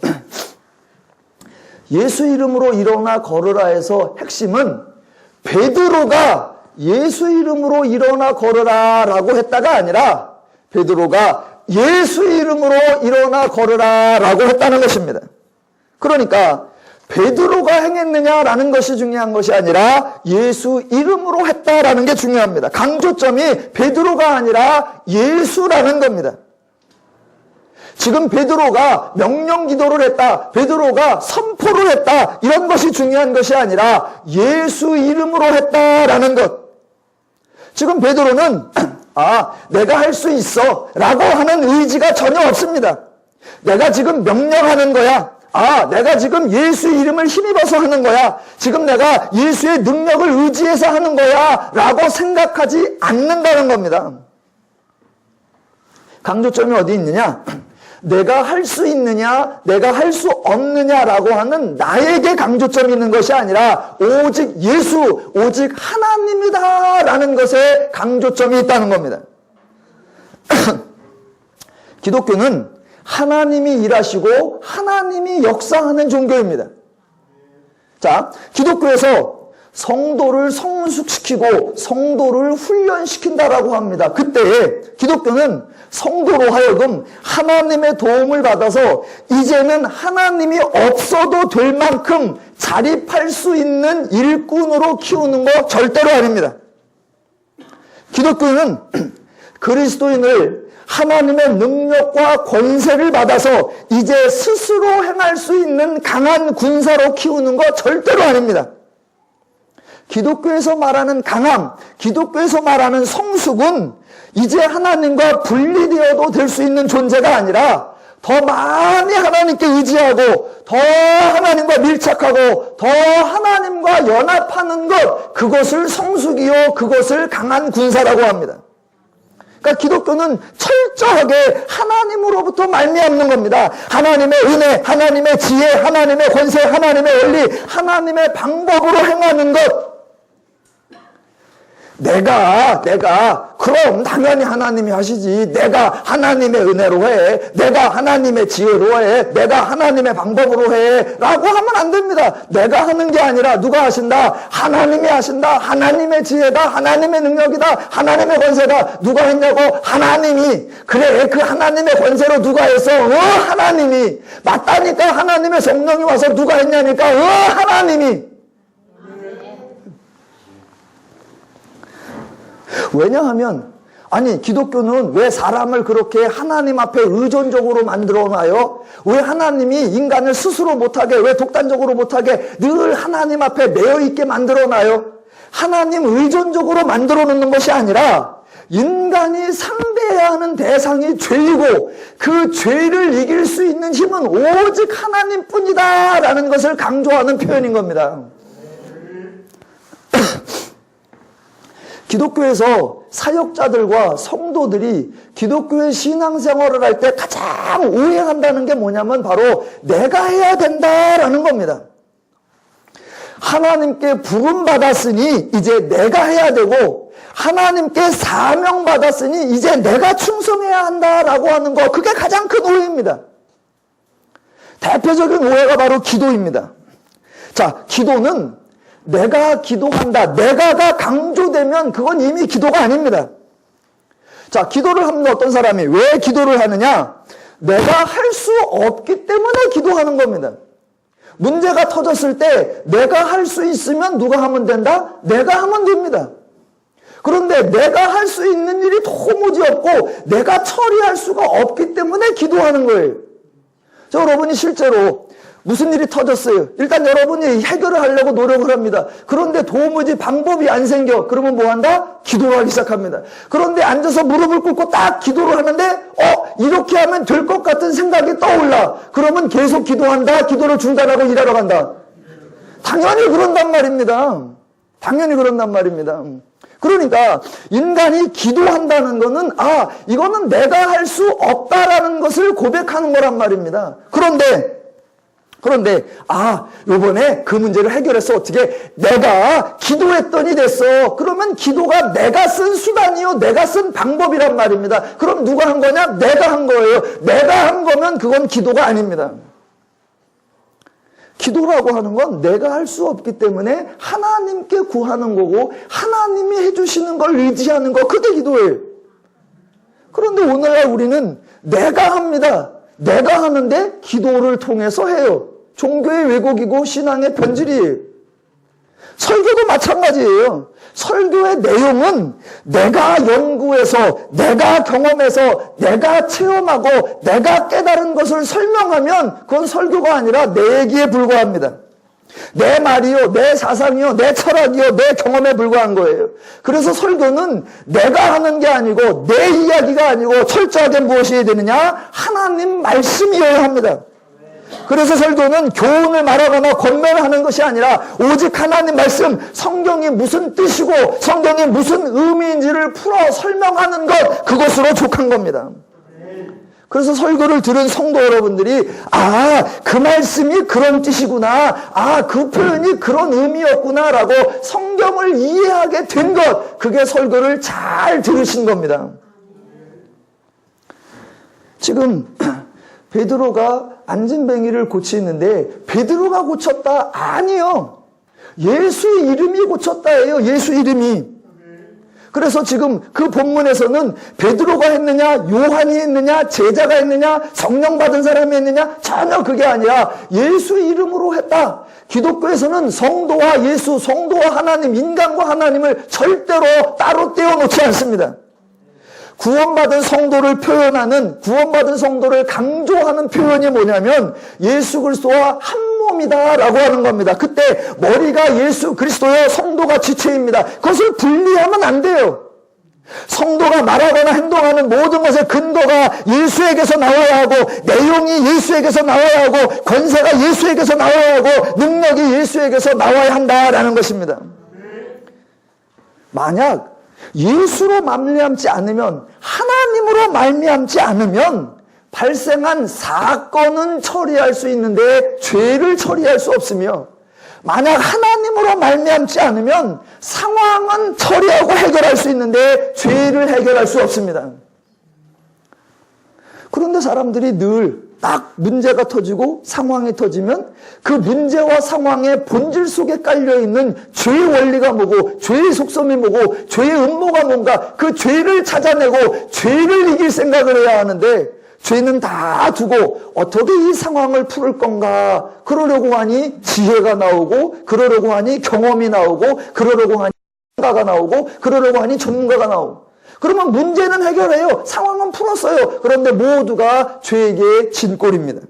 예수 이름으로 일어나 걸으라 해서 핵심은 베드로가 예수 이름으로 일어나 걸으라 라고 했다가 아니라 베드로가 예수 이름으로 일어나 걸으라 라고 했다는 것입니다. 그러니까 베드로가 행했느냐라는 것이 중요한 것이 아니라 예수 이름으로 했다라는 게 중요합니다. 강조점이 베드로가 아니라 예수라는 겁니다. 지금 베드로가 명령 기도를 했다, 베드로가 선포를 했다, 이런 것이 중요한 것이 아니라 예수 이름으로 했다라는 것. 지금 베드로는 내가 할 수 있어 라고 하는 의지가 전혀 없습니다. 내가 지금 명령하는 거야. 내가 지금 예수 이름을 힘입어서 하는 거야. 지금 내가 예수의 능력을 의지해서 하는 거야 라고 생각하지 않는다는 겁니다. 강조점이 어디 있느냐? 내가 할 수 있느냐, 내가 할 수 없느냐라고 하는 나에게 강조점이 있는 것이 아니라 오직 예수, 오직 하나님이다라는 것에 강조점이 있다는 겁니다. 기독교는 하나님이 일하시고 하나님이 역사하는 종교입니다. 자, 기독교에서 성도를 성숙시키고 성도를 훈련시킨다라고 합니다. 그때에 기독교는 성도로 하여금 하나님의 도움을 받아서 이제는 하나님이 없어도 될 만큼 자립할 수 있는 일꾼으로 키우는 거 절대로 아닙니다. 기독교는 그리스도인을 하나님의 능력과 권세를 받아서 이제 스스로 행할 수 있는 강한 군사로 키우는 거 절대로 아닙니다. 기독교에서 말하는 강함, 기독교에서 말하는 성숙은 이제 하나님과 분리되어도 될 수 있는 존재가 아니라 더 많이 하나님께 의지하고 더 하나님과 밀착하고 더 하나님과 연합하는 것, 그것을 성숙이요, 그것을 강한 군사라고 합니다. 그러니까 기독교는 철저하게 하나님으로부터 말미암는 겁니다. 하나님의 은혜, 하나님의 지혜, 하나님의 권세, 하나님의 원리, 하나님의 방법으로 행하는 것. 내가 그럼 당연히 하나님이 하시지. 내가 하나님의 은혜로 해. 내가 하나님의 지혜로 해. 내가 하나님의 방법으로 해. 라고 하면 안 됩니다. 내가 하는 게 아니라 누가 하신다? 하나님이 하신다. 하나님의 지혜다. 하나님의 능력이다. 하나님의 권세다. 누가 했냐고? 하나님이. 그래, 그 하나님의 권세로 누가 했어? 하나님이. 맞다니까 하나님의 성령이 와서 누가 했냐니까? 하나님이. 왜냐하면 기독교는 왜 사람을 그렇게 하나님 앞에 의존적으로 만들어놔요? 왜 하나님이 인간을 스스로 못하게, 왜 독단적으로 못하게 늘 하나님 앞에 매여있게 만들어놔요? 하나님 의존적으로 만들어 놓는 것이 아니라 인간이 상대해야 하는 대상이 죄이고 그 죄를 이길 수 있는 힘은 오직 하나님뿐이다 라는 것을 강조하는 표현인 겁니다. 기독교에서 사역자들과 성도들이 기독교의 신앙생활을 할 때 가장 오해한다는 게 뭐냐면 바로 내가 해야 된다라는 겁니다. 하나님께 부름받았으니 이제 내가 해야 되고 하나님께 사명받았으니 이제 내가 충성해야 한다라고 하는 거, 그게 가장 큰 오해입니다. 대표적인 오해가 바로 기도입니다. 자, 기도는 내가 기도한다, 내가가 강조되면 그건 이미 기도가 아닙니다. 자, 기도를 하면 어떤 사람이 왜 기도를 하느냐? 내가 할 수 없기 때문에 기도하는 겁니다. 문제가 터졌을 때 내가 할 수 있으면 누가 하면 된다? 내가 하면 됩니다. 그런데 내가 할 수 있는 일이 도무지 없고 내가 처리할 수가 없기 때문에 기도하는 거예요. 여러분이 실제로 무슨 일이 터졌어요. 일단 여러분이 해결을 하려고 노력을 합니다. 그런데 도무지 방법이 안 생겨. 그러면 뭐 한다? 기도를 하기 시작합니다. 그런데 앉아서 무릎을 꿇고 딱 기도를 하는데 이렇게 하면 될 것 같은 생각이 떠올라. 그러면 계속 기도한다. 기도를 중단하고 일하러 간다. 당연히 그런단 말입니다. 당연히 그런단 말입니다. 그러니까 인간이 기도한다는 거는 이거는 내가 할 수 없다라는 것을 고백하는 거란 말입니다. 그런데 요번에 그 문제를 해결해서 어떻게 내가 기도했더니 됐어. 그러면 기도가 내가 쓴 수단이요, 내가 쓴 방법이란 말입니다. 그럼 누가 한 거냐? 내가 한 거예요. 내가 한 거면 그건 기도가 아닙니다. 기도라고 하는 건 내가 할 수 없기 때문에 하나님께 구하는 거고 하나님이 해주시는 걸 의지하는 거, 그게 기도예요. 그런데 오늘날 우리는 내가 합니다. 내가 하는데 기도를 통해서 해요. 종교의 왜곡이고 신앙의 변질이에요. 설교도 마찬가지예요. 설교의 내용은 내가 연구해서, 내가 경험해서, 내가 체험하고, 내가 깨달은 것을 설명하면 그건 설교가 아니라 내 얘기에 불과합니다. 내 말이요, 내 사상이요, 내 철학이요, 내 경험에 불과한 거예요. 그래서 설교는 내가 하는 게 아니고 내 이야기가 아니고 철저하게 무엇이어야 되느냐? 하나님 말씀이어야 합니다. 그래서 설교는 교훈을 말하거나 권면하는 것이 아니라 오직 하나님 말씀, 성경이 무슨 뜻이고 성경이 무슨 의미인지를 풀어 설명하는 것, 그것으로 족한 겁니다. 그래서 설교를 들은 성도 여러분들이 그 말씀이 그런 뜻이구나, 그 표현이 그런 의미였구나 라고 성경을 이해하게 된 것, 그게 설교를 잘 들으신 겁니다. 지금 베드로가 안진뱅이를 고치는데 베드로가 고쳤다? 아니요. 예수 이름이 고쳤다예요. 예수 이름이. 그래서 지금 그 본문에서는 베드로가 했느냐, 요한이 했느냐, 제자가 했느냐, 성령 받은 사람이 했느냐, 전혀 그게 아니라 예수 이름으로 했다. 기독교에서는 성도와 예수, 성도와 하나님, 인간과 하나님을 절대로 따로 떼어놓지 않습니다. 구원받은 성도를 표현하는, 구원받은 성도를 강조하는 표현이 뭐냐면 예수 그리스도와 한 몸이다 라고 하는 겁니다. 그때 머리가 예수 그리스도요, 성도가 지체입니다. 그것을 분리하면 안 돼요. 성도가 말하거나 행동하는 모든 것의 근거가 예수에게서 나와야 하고, 내용이 예수에게서 나와야 하고, 권세가 예수에게서 나와야 하고, 능력이 예수에게서 나와야 한다라는 것입니다. 만약 예수로 말미암지 않으면, 하나님으로 말미암지 않으면 발생한 사건은 처리할 수 있는데 죄를 처리할 수 없으며, 만약 하나님으로 말미암지 않으면 상황은 처리하고 해결할 수 있는데 죄를 해결할 수 없습니다. 그런데 사람들이 늘 딱 문제가 터지고 상황이 터지면 그 문제와 상황의 본질 속에 깔려있는 죄의 원리가 뭐고, 죄의 속성이 뭐고, 죄의 음모가 뭔가, 그 죄를 찾아내고 죄를 이길 생각을 해야 하는데, 죄는 다 두고 어떻게 이 상황을 풀을 건가, 그러려고 하니 지혜가 나오고, 그러려고 하니 경험이 나오고, 그러려고 하니 전문가가 나오고, 그러려고 하니 전문가가 나오고, 그러면 문제는 해결해요. 상황은 풀었어요. 그런데 모두가 죄에게 진 꼴입니다.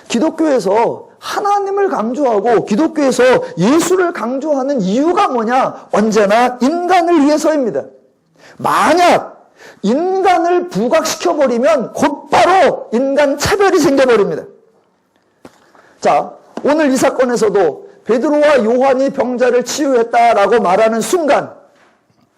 기독교에서 하나님을 강조하고 기독교에서 예수를 강조하는 이유가 뭐냐? 언제나 인간을 위해서입니다. 만약 인간을 부각시켜버리면 곧바로 인간 차별이 생겨버립니다. 자, 오늘 이 사건에서도 베드로와 요한이 병자를 치유했다라고 말하는 순간,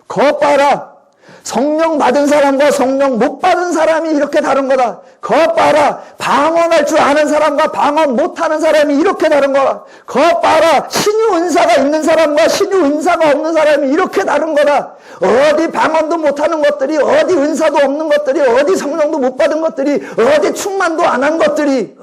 거 봐라, 성령 받은 사람과 성령 못 받은 사람이 이렇게 다른 거다. 거 봐라, 방언할 줄 아는 사람과 방언 못하는 사람이 이렇게 다른 거다. 거 봐라, 신유 은사가 있는 사람과 신유 은사가 없는 사람이 이렇게 다른 거다. 어디 방언도 못하는 것들이, 어디 은사도 없는 것들이, 어디 성령도 못 받은 것들이, 어디 충만도 안 한 것들이,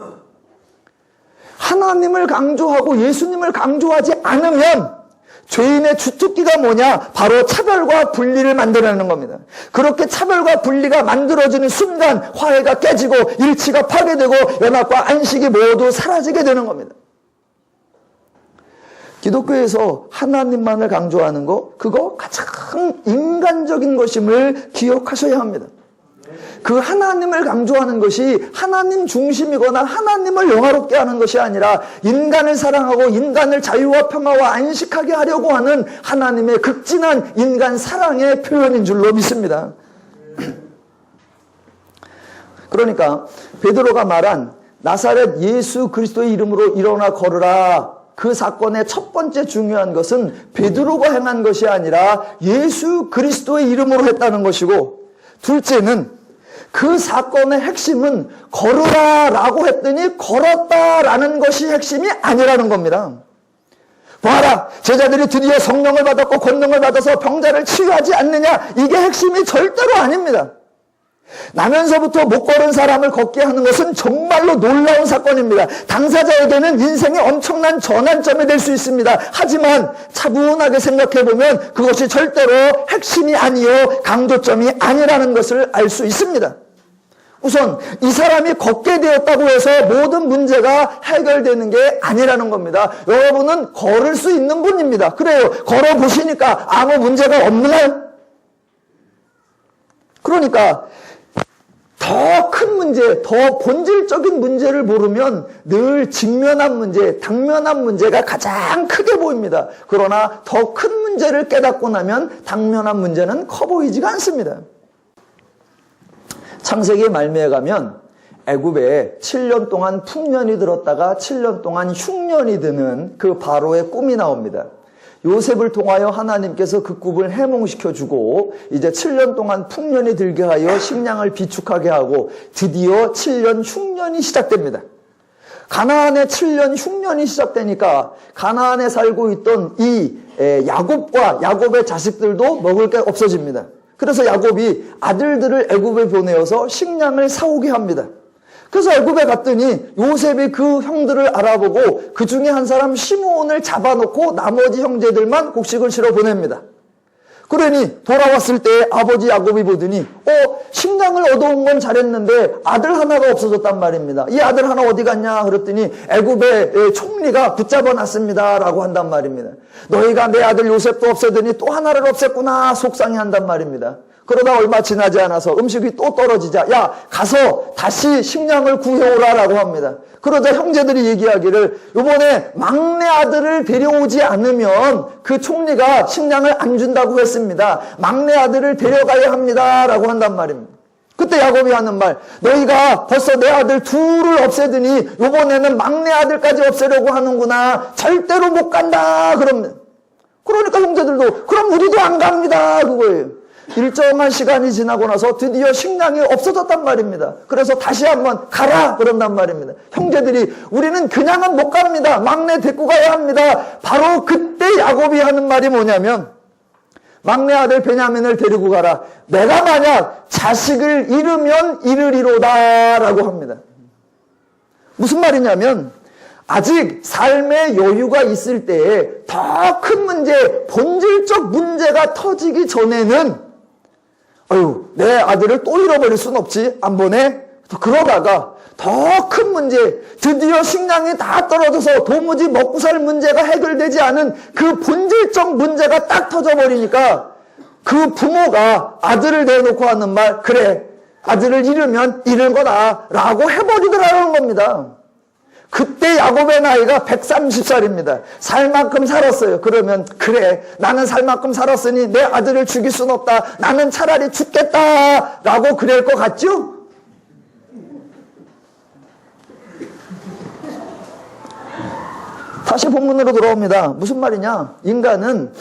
하나님을 강조하고 예수님을 강조하지 않으면 죄인의 주특기가 뭐냐? 바로 차별과 분리를 만들어내는 겁니다. 그렇게 차별과 분리가 만들어지는 순간 화해가 깨지고 일치가 파괴되고 연합과 안식이 모두 사라지게 되는 겁니다. 기독교에서 하나님만을 강조하는 거, 그거 가장 인간적인 것임을 기억하셔야 합니다. 그 하나님을 강조하는 것이 하나님 중심이거나 하나님을 영화롭게 하는 것이 아니라 인간을 사랑하고 인간을 자유와 평화와 안식하게 하려고 하는 하나님의 극진한 인간 사랑의 표현인 줄로 믿습니다. 그러니까 베드로가 말한 나사렛 예수 그리스도의 이름으로 일어나 걸으라, 그 사건의 첫 번째 중요한 것은 베드로가 행한 것이 아니라 예수 그리스도의 이름으로 했다는 것이고, 둘째는 그 사건의 핵심은 걸으라라고 했더니 걸었다라는 것이 핵심이 아니라는 겁니다. 봐라, 제자들이 드디어 성령을 받았고 권능을 받아서 병자를 치유하지 않느냐, 이게 핵심이 절대로 아닙니다. 나면서부터 못 걸은 사람을 걷게 하는 것은 정말로 놀라운 사건입니다. 당사자에게는 인생의 엄청난 전환점이 될 수 있습니다. 하지만 차분하게 생각해보면 그것이 절대로 핵심이 아니요 강조점이 아니라는 것을 알 수 있습니다. 우선 이 사람이 걷게 되었다고 해서 모든 문제가 해결되는 게 아니라는 겁니다. 여러분은 걸을 수 있는 분입니다. 그래요, 걸어보시니까 아무 문제가 없나요? 그러니까 더 큰 문제, 더 본질적인 문제를 모르면 늘 직면한 문제, 당면한 문제가 가장 크게 보입니다. 그러나 더 큰 문제를 깨닫고 나면 당면한 문제는 커 보이지가 않습니다. 창세기 말미에 가면 애굽에 7년 동안 풍년이 들었다가 7년 동안 흉년이 드는 그 바로의 꿈이 나옵니다. 요셉을 통하여 하나님께서 그 꿈을 해몽시켜주고 이제 7년 동안 풍년이 들게 하여 식량을 비축하게 하고 드디어 7년 흉년이 시작됩니다. 가나안의 7년 흉년이 시작되니까 가나안에 살고 있던 이 야곱과 야곱의 자식들도 먹을 게 없어집니다. 그래서 야곱이 아들들을 애굽에 보내어서 식량을 사오게 합니다. 그래서 애굽에 갔더니 요셉이 그 형들을 알아보고 그 중에 한 사람 시므온을 잡아놓고 나머지 형제들만 곡식을 실어 보냅니다. 그러니 돌아왔을 때 아버지 야곱이 보더니 식량을 얻어온 건 잘했는데 아들 하나가 없어졌단 말입니다. 이 아들 하나 어디 갔냐 그랬더니 애굽의 총리가 붙잡아 놨습니다 라고 한단 말입니다. 너희가 내 아들 요셉도 없애더니 또 하나를 없앴구나 속상해한단 말입니다. 그러다 얼마 지나지 않아서 음식이 또 떨어지자 야 가서 다시 식량을 구해오라라고 합니다. 그러자 형제들이 얘기하기를 이번에 막내 아들을 데려오지 않으면 그 총리가 식량을 안 준다고 했습니다. 막내 아들을 데려가야 합니다 라고 한단 말입니다. 그때 야곱이 하는 말, 너희가 벌써 내 아들 둘을 없애더니 이번에는 막내 아들까지 없애려고 하는구나. 절대로 못 간다 그럽니다. 그러니까 형제들도 그럼 우리도 안 갑니다 그거예요. 일정한 시간이 지나고 나서 드디어 식량이 없어졌단 말입니다. 그래서 다시 한번 가라 그런단 말입니다. 형제들이 우리는 그냥은 못 갑니다. 막내 데리고 가야 합니다. 바로 그때 야곱이 하는 말이 뭐냐면 막내 아들 베냐민을 데리고 가라. 내가 만약 자식을 잃으면 잃으리로다 라고 합니다. 무슨 말이냐면 아직 삶의 여유가 있을 때에 더 큰 문제, 본질적 문제가 터지기 전에는 내 아들을 또 잃어버릴 순 없지. 안 보내? 그러다가 더 큰 문제, 드디어 식량이 다 떨어져서 도무지 먹고 살 문제가 해결되지 않은 그 본질적 문제가 딱 터져버리니까 그 부모가 아들을 내놓고 하는 말, 그래, 아들을 잃으면 잃은 거다 라고 해버리더라는 겁니다. 그때 야곱의 나이가 130살입니다. 살 만큼 살았어요. 그러면 그래, 나는 살 만큼 살았으니 내 아들을 죽일 순 없다. 나는 차라리 죽겠다 라고 그럴 것 같죠? 다시 본문으로 돌아옵니다. 무슨 말이냐? 인간은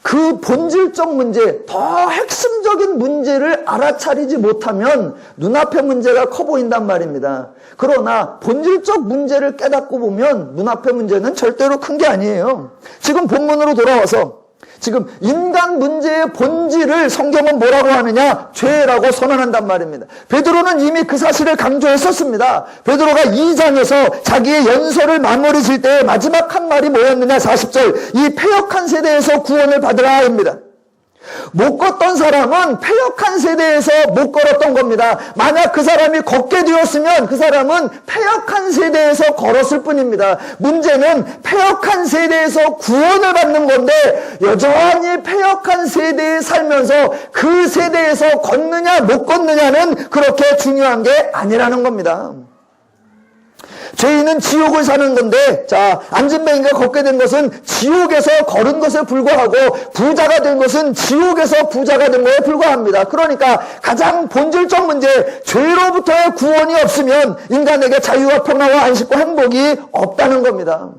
그 본질적 문제, 더 핵심적인 문제를 알아차리지 못하면 눈앞의 문제가 커 보인단 말입니다. 그러나 본질적 문제를 깨닫고 보면 눈앞의 문제는 절대로 큰 게 아니에요. 지금 본문으로 돌아와서 지금 인간 문제의 본질을 성경은 뭐라고 하느냐? 죄라고 선언한단 말입니다. 베드로는 이미 그 사실을 강조했었습니다. 베드로가 2장에서 자기의 연설을 마무리 질 때 마지막 한 말이 뭐였느냐? 40절, 이 패역한 세대에서 구원을 받으라 입니다. 못 걷던 사람은 패역한 세대에서 못 걸었던 겁니다. 만약 그 사람이 걷게 되었으면 그 사람은 패역한 세대에서 걸었을 뿐입니다. 문제는 패역한 세대에서 구원을 받는 건데 여전히 패역한 세대에 살면서 그 세대에서 걷느냐 못 걷느냐는 그렇게 중요한 게 아니라는 겁니다. 죄인은 지옥을 사는 건데, 자, 안진뱅이가 걷게 된 것은 지옥에서 걸은 것에 불과하고, 부자가 된 것은 지옥에서 부자가 된 것에 불과합니다. 그러니까 가장 본질적 문제, 죄로부터의 구원이 없으면 인간에게 자유와 평화와 안식과 행복이 없다는 겁니다.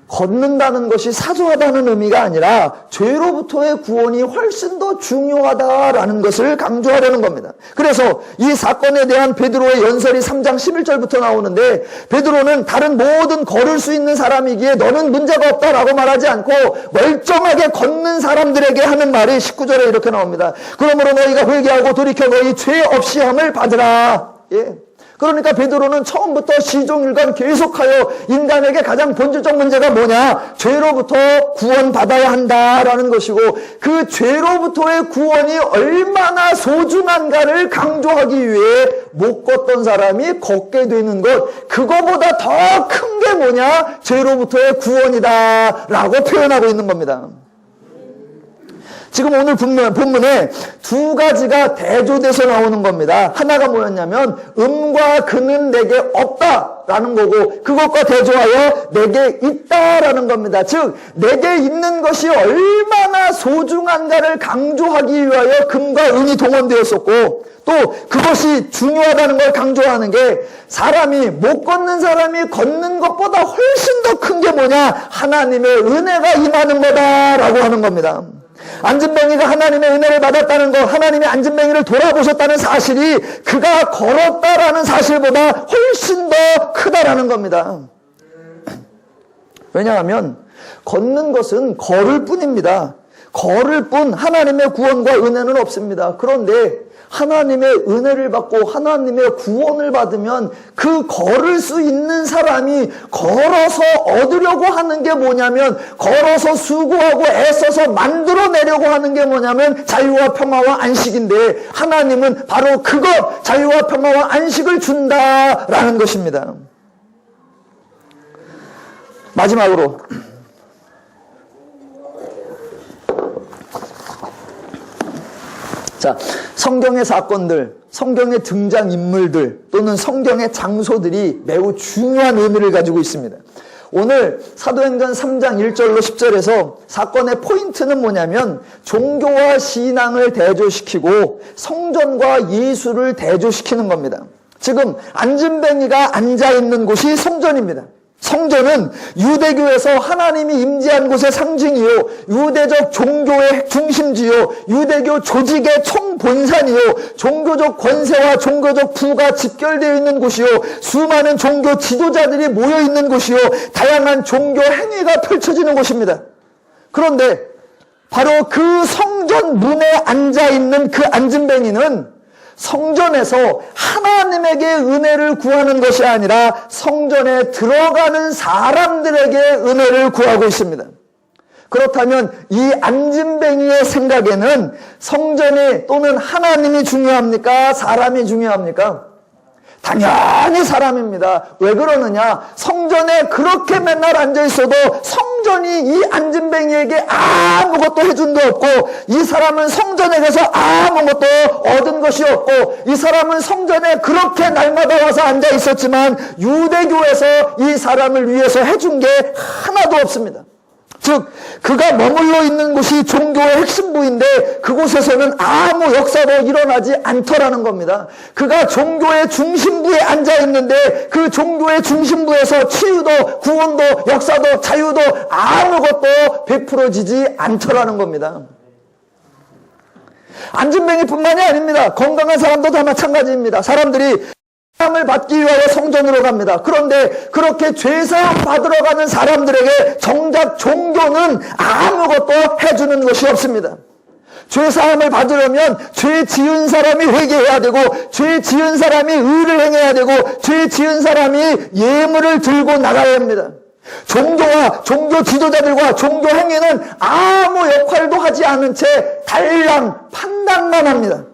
걷는다는 것이 사소하다는 의미가 아니라 죄로부터의 구원이 훨씬 더 중요하다라는 것을 강조하려는 겁니다. 그래서 이 사건에 대한 베드로의 연설이 3장 11절부터 나오는데, 베드로는 다른 모든 걸을 수 있는 사람이기에 너는 문제가 없다라고 말하지 않고 멀쩡하게 걷는 사람들에게 하는 말이 19절에 이렇게 나옵니다. 그러므로 너희가 회개하고 돌이켜 너희 죄 없이 함을 받으라. 예. 그러니까 베드로는 처음부터 시종일관 계속하여 인간에게 가장 본질적 문제가 뭐냐? 죄로부터 구원받아야 한다라는 것이고, 그 죄로부터의 구원이 얼마나 소중한가를 강조하기 위해 못 걷던 사람이 걷게 되는 것, 그거보다 더 큰 게 뭐냐? 죄로부터의 구원이다라고 표현하고 있는 겁니다. 지금 오늘 본문에 두 가지가 대조돼서 나오는 겁니다. 하나가 뭐였냐면 음과 금은 내게 없다라는 거고, 그것과 대조하여 내게 있다라는 겁니다. 즉 내게 있는 것이 얼마나 소중한가를 강조하기 위하여 금과 은이 동원되었었고, 또 그것이 중요하다는 걸 강조하는 게, 사람이 못 걷는 사람이 걷는 것보다 훨씬 더 큰 게 뭐냐? 하나님의 은혜가 임하는 거다라고 하는 겁니다. 안진뱅이가 하나님의 은혜를 받았다는 것, 하나님이 안진뱅이를 돌아보셨다는 사실이 그가 걸었다라는 사실보다 훨씬 더 크다라는 겁니다. 왜냐하면 걷는 것은 걸을 뿐입니다. 걸을 뿐 하나님의 구원과 은혜는 없습니다. 그런데 하나님의 은혜를 받고 하나님의 구원을 받으면 그 걸을 수 있는 사람이 걸어서 얻으려고 하는 게 뭐냐면, 걸어서 수고하고 애써서 만들어내려고 하는 게 뭐냐면 자유와 평화와 안식인데, 하나님은 바로 그것, 자유와 평화와 안식을 준다라는 것입니다. 마지막으로 자, 성경의 사건들, 성경의 등장인물들 또는 성경의 장소들이 매우 중요한 의미를 가지고 있습니다. 오늘 사도행전 3장 1절로 10절에서 사건의 포인트는 뭐냐면 종교와 신앙을 대조시키고 성전과 예수를 대조시키는 겁니다. 지금 안진뱅이가 앉아있는 곳이 성전입니다. 성전은 유대교에서 하나님이 임재한 곳의 상징이요, 유대적 종교의 중심지요, 유대교 조직의 총본산이요, 종교적 권세와 종교적 부가 집결되어 있는 곳이요, 수많은 종교 지도자들이 모여 있는 곳이요, 다양한 종교 행위가 펼쳐지는 곳입니다. 그런데 바로 그 성전 문에 앉아있는 그 안진뱅이는 성전에서 하나님에게 은혜를 구하는 것이 아니라 성전에 들어가는 사람들에게 은혜를 구하고 있습니다. 그렇다면 이 안진뱅이의 생각에는 성전이 또는 하나님이 중요합니까? 사람이 중요합니까? 당연히 사람입니다. 왜 그러느냐? 성전에 그렇게 맨날 앉아있어도 성전이 이 안진뱅이에게 아무것도 해준 도 없고, 이 사람은 성전에 가서 아무것도 얻은 것이 없고, 이 사람은 성전에 그렇게 날마다 와서 앉아있었지만 유대교에서 이 사람을 위해서 해준 게 하나도 없습니다. 즉 그가 머물러 있는 곳이 종교의 핵심부인데 그곳에서는 아무 역사도 일어나지 않더라는 겁니다. 그가 종교의 중심부에 앉아있는데 그 종교의 중심부에서 치유도 구원도 역사도 자유도 아무것도 베풀어지지 않더라는 겁니다. 안진뱅이뿐만이 아닙니다. 건강한 사람도 다 마찬가지입니다. 사람들이 사함을 받기 위하여 성전으로 갑니다. 그런데 그렇게 죄사함 받으러 가는 사람들에게 정작 종교는 아무것도 해주는 것이 없습니다. 죄사함을 받으려면 죄 지은 사람이 회개해야 되고, 죄 지은 사람이 의를 행해야 되고, 죄 지은 사람이 예물을 들고 나가야 합니다. 종교와 종교 지도자들과 종교 행위는 아무 역할도 하지 않은 채 달랑 판단만 합니다.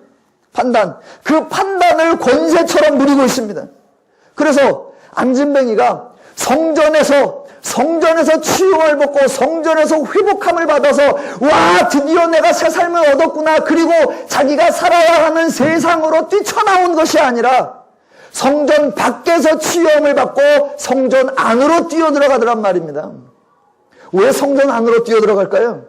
판단. 그 판단을 권세처럼 누리고 있습니다. 그래서 안진뱅이가 성전에서 치유를 받고 성전에서 회복함을 받아서 와, 드디어 내가 새 삶을 얻었구나. 그리고 자기가 살아야 하는 세상으로 뛰쳐나온 것이 아니라 성전 밖에서 치유함을 받고 성전 안으로 뛰어들어가더란 말입니다. 왜 성전 안으로 뛰어들어갈까요?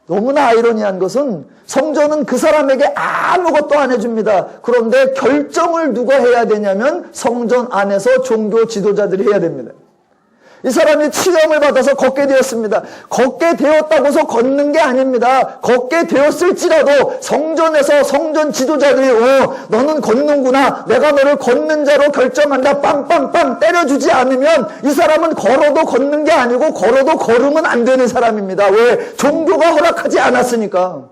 너무나 아이러니한 것은 성전은 그 사람에게 아무것도 안 해줍니다. 그런데 결정을 누가 해야 되냐면 성전 안에서 종교 지도자들이 해야 됩니다. 이 사람이 치유함을 받아서 걷게 되었습니다. 걷게 되었다고 해서 걷는 게 아닙니다. 걷게 되었을지라도 성전에서 성전 지도자들이 너는 걷는구나. 내가 너를 걷는 자로 결정한다. 빵빵빵 때려주지 않으면 이 사람은 걸어도 걷는 게 아니고 걸어도 걸으면 안 되는 사람입니다. 왜? 종교가 허락하지 않았으니까.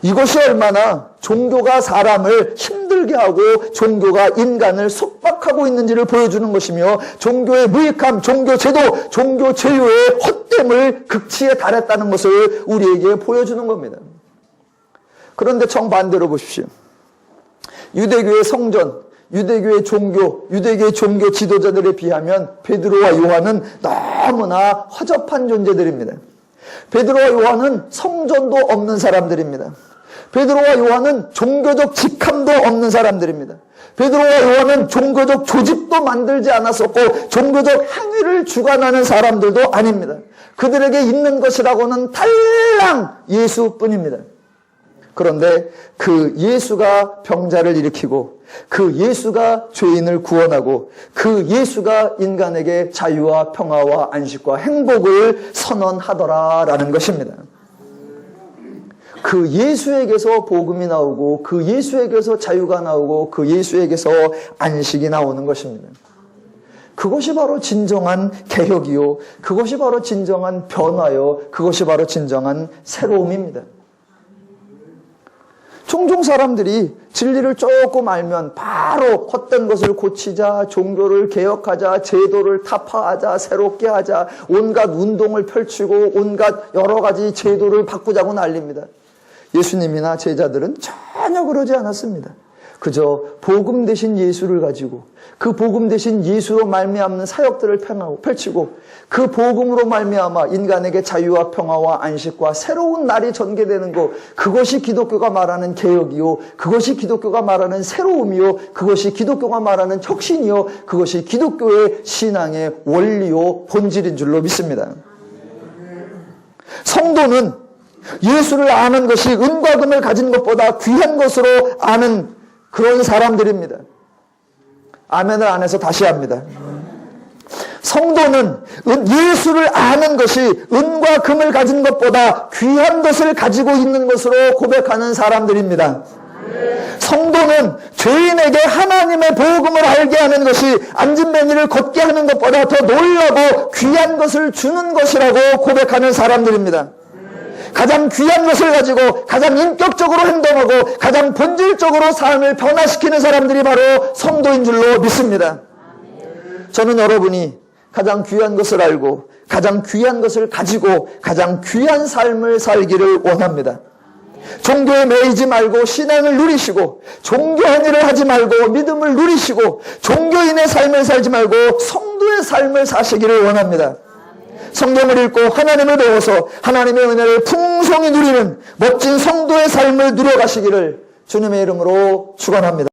이것이 얼마나 종교가 사람을 힘들게 하고 종교가 인간을 속박하고 있는지를 보여주는 것이며 종교의 무익함, 종교 제도, 종교 제휴의 헛됨을 극치에 달했다는 것을 우리에게 보여주는 겁니다. 그런데 정반대로 보십시오. 유대교의 성전, 유대교의 종교, 유대교의 종교 지도자들에 비하면 베드로와 요한은 너무나 허접한 존재들입니다. 베드로와 요한은 성전도 없는 사람들입니다. 베드로와 요한은 종교적 직함도 없는 사람들입니다. 베드로와 요한은 종교적 조직도 만들지 않았었고 종교적 행위를 주관하는 사람들도 아닙니다. 그들에게 있는 것이라고는 달랑 예수뿐입니다. 그런데 그 예수가 병자를 일으키고 그 예수가 죄인을 구원하고 그 예수가 인간에게 자유와 평화와 안식과 행복을 선언하더라라는 것입니다. 그 예수에게서 복음이 나오고 그 예수에게서 자유가 나오고 그 예수에게서 안식이 나오는 것입니다. 그것이 바로 진정한 개혁이요. 그것이 바로 진정한 변화요. 그것이 바로 진정한 새로움입니다. 종종 사람들이 진리를 조금 알면 바로 헛된 것을 고치자, 종교를 개혁하자, 제도를 타파하자, 새롭게 하자, 온갖 운동을 펼치고 온갖 여러 가지 제도를 바꾸자고 난립니다. 예수님이나 제자들은 전혀 그러지 않았습니다. 그저 복음 대신 예수를 가지고 그 복음 대신 예수로 말미암는 사역들을 펼치고 그 복음으로 말미암아 인간에게 자유와 평화와 안식과 새로운 날이 전개되는 것, 그것이 기독교가 말하는 개혁이요, 그것이 기독교가 말하는 새로움이요, 그것이 기독교가 말하는 혁신이요, 그것이 기독교의 신앙의 원리요 본질인 줄로 믿습니다. 성도는 예수를 아는 것이 은과 금을 가진 것보다 귀한 것으로 아는 그런 사람들입니다. 아멘을 안 해서 다시 합니다. 성도는 예수를 아는 것이 은과 금을 가진 것보다 귀한 것을 가지고 있는 것으로 고백하는 사람들입니다. 성도는 죄인에게 하나님의 복음을 알게 하는 것이 안진뱅이를 걷게 하는 것보다 더 놀라고 귀한 것을 주는 것이라고 고백하는 사람들입니다. 가장 귀한 것을 가지고 가장 인격적으로 행동하고 가장 본질적으로 삶을 변화시키는 사람들이 바로 성도인 줄로 믿습니다. 저는 여러분이 가장 귀한 것을 알고 가장 귀한 것을 가지고 가장 귀한 삶을 살기를 원합니다. 종교에 매이지 말고 신앙을 누리시고 종교한 일을 하지 말고 믿음을 누리시고 종교인의 삶을 살지 말고 성도의 삶을 사시기를 원합니다. 성경을 읽고 하나님을 배워서 하나님의 은혜를 풍성히 누리는 멋진 성도의 삶을 누려가시기를 주님의 이름으로 축원합니다.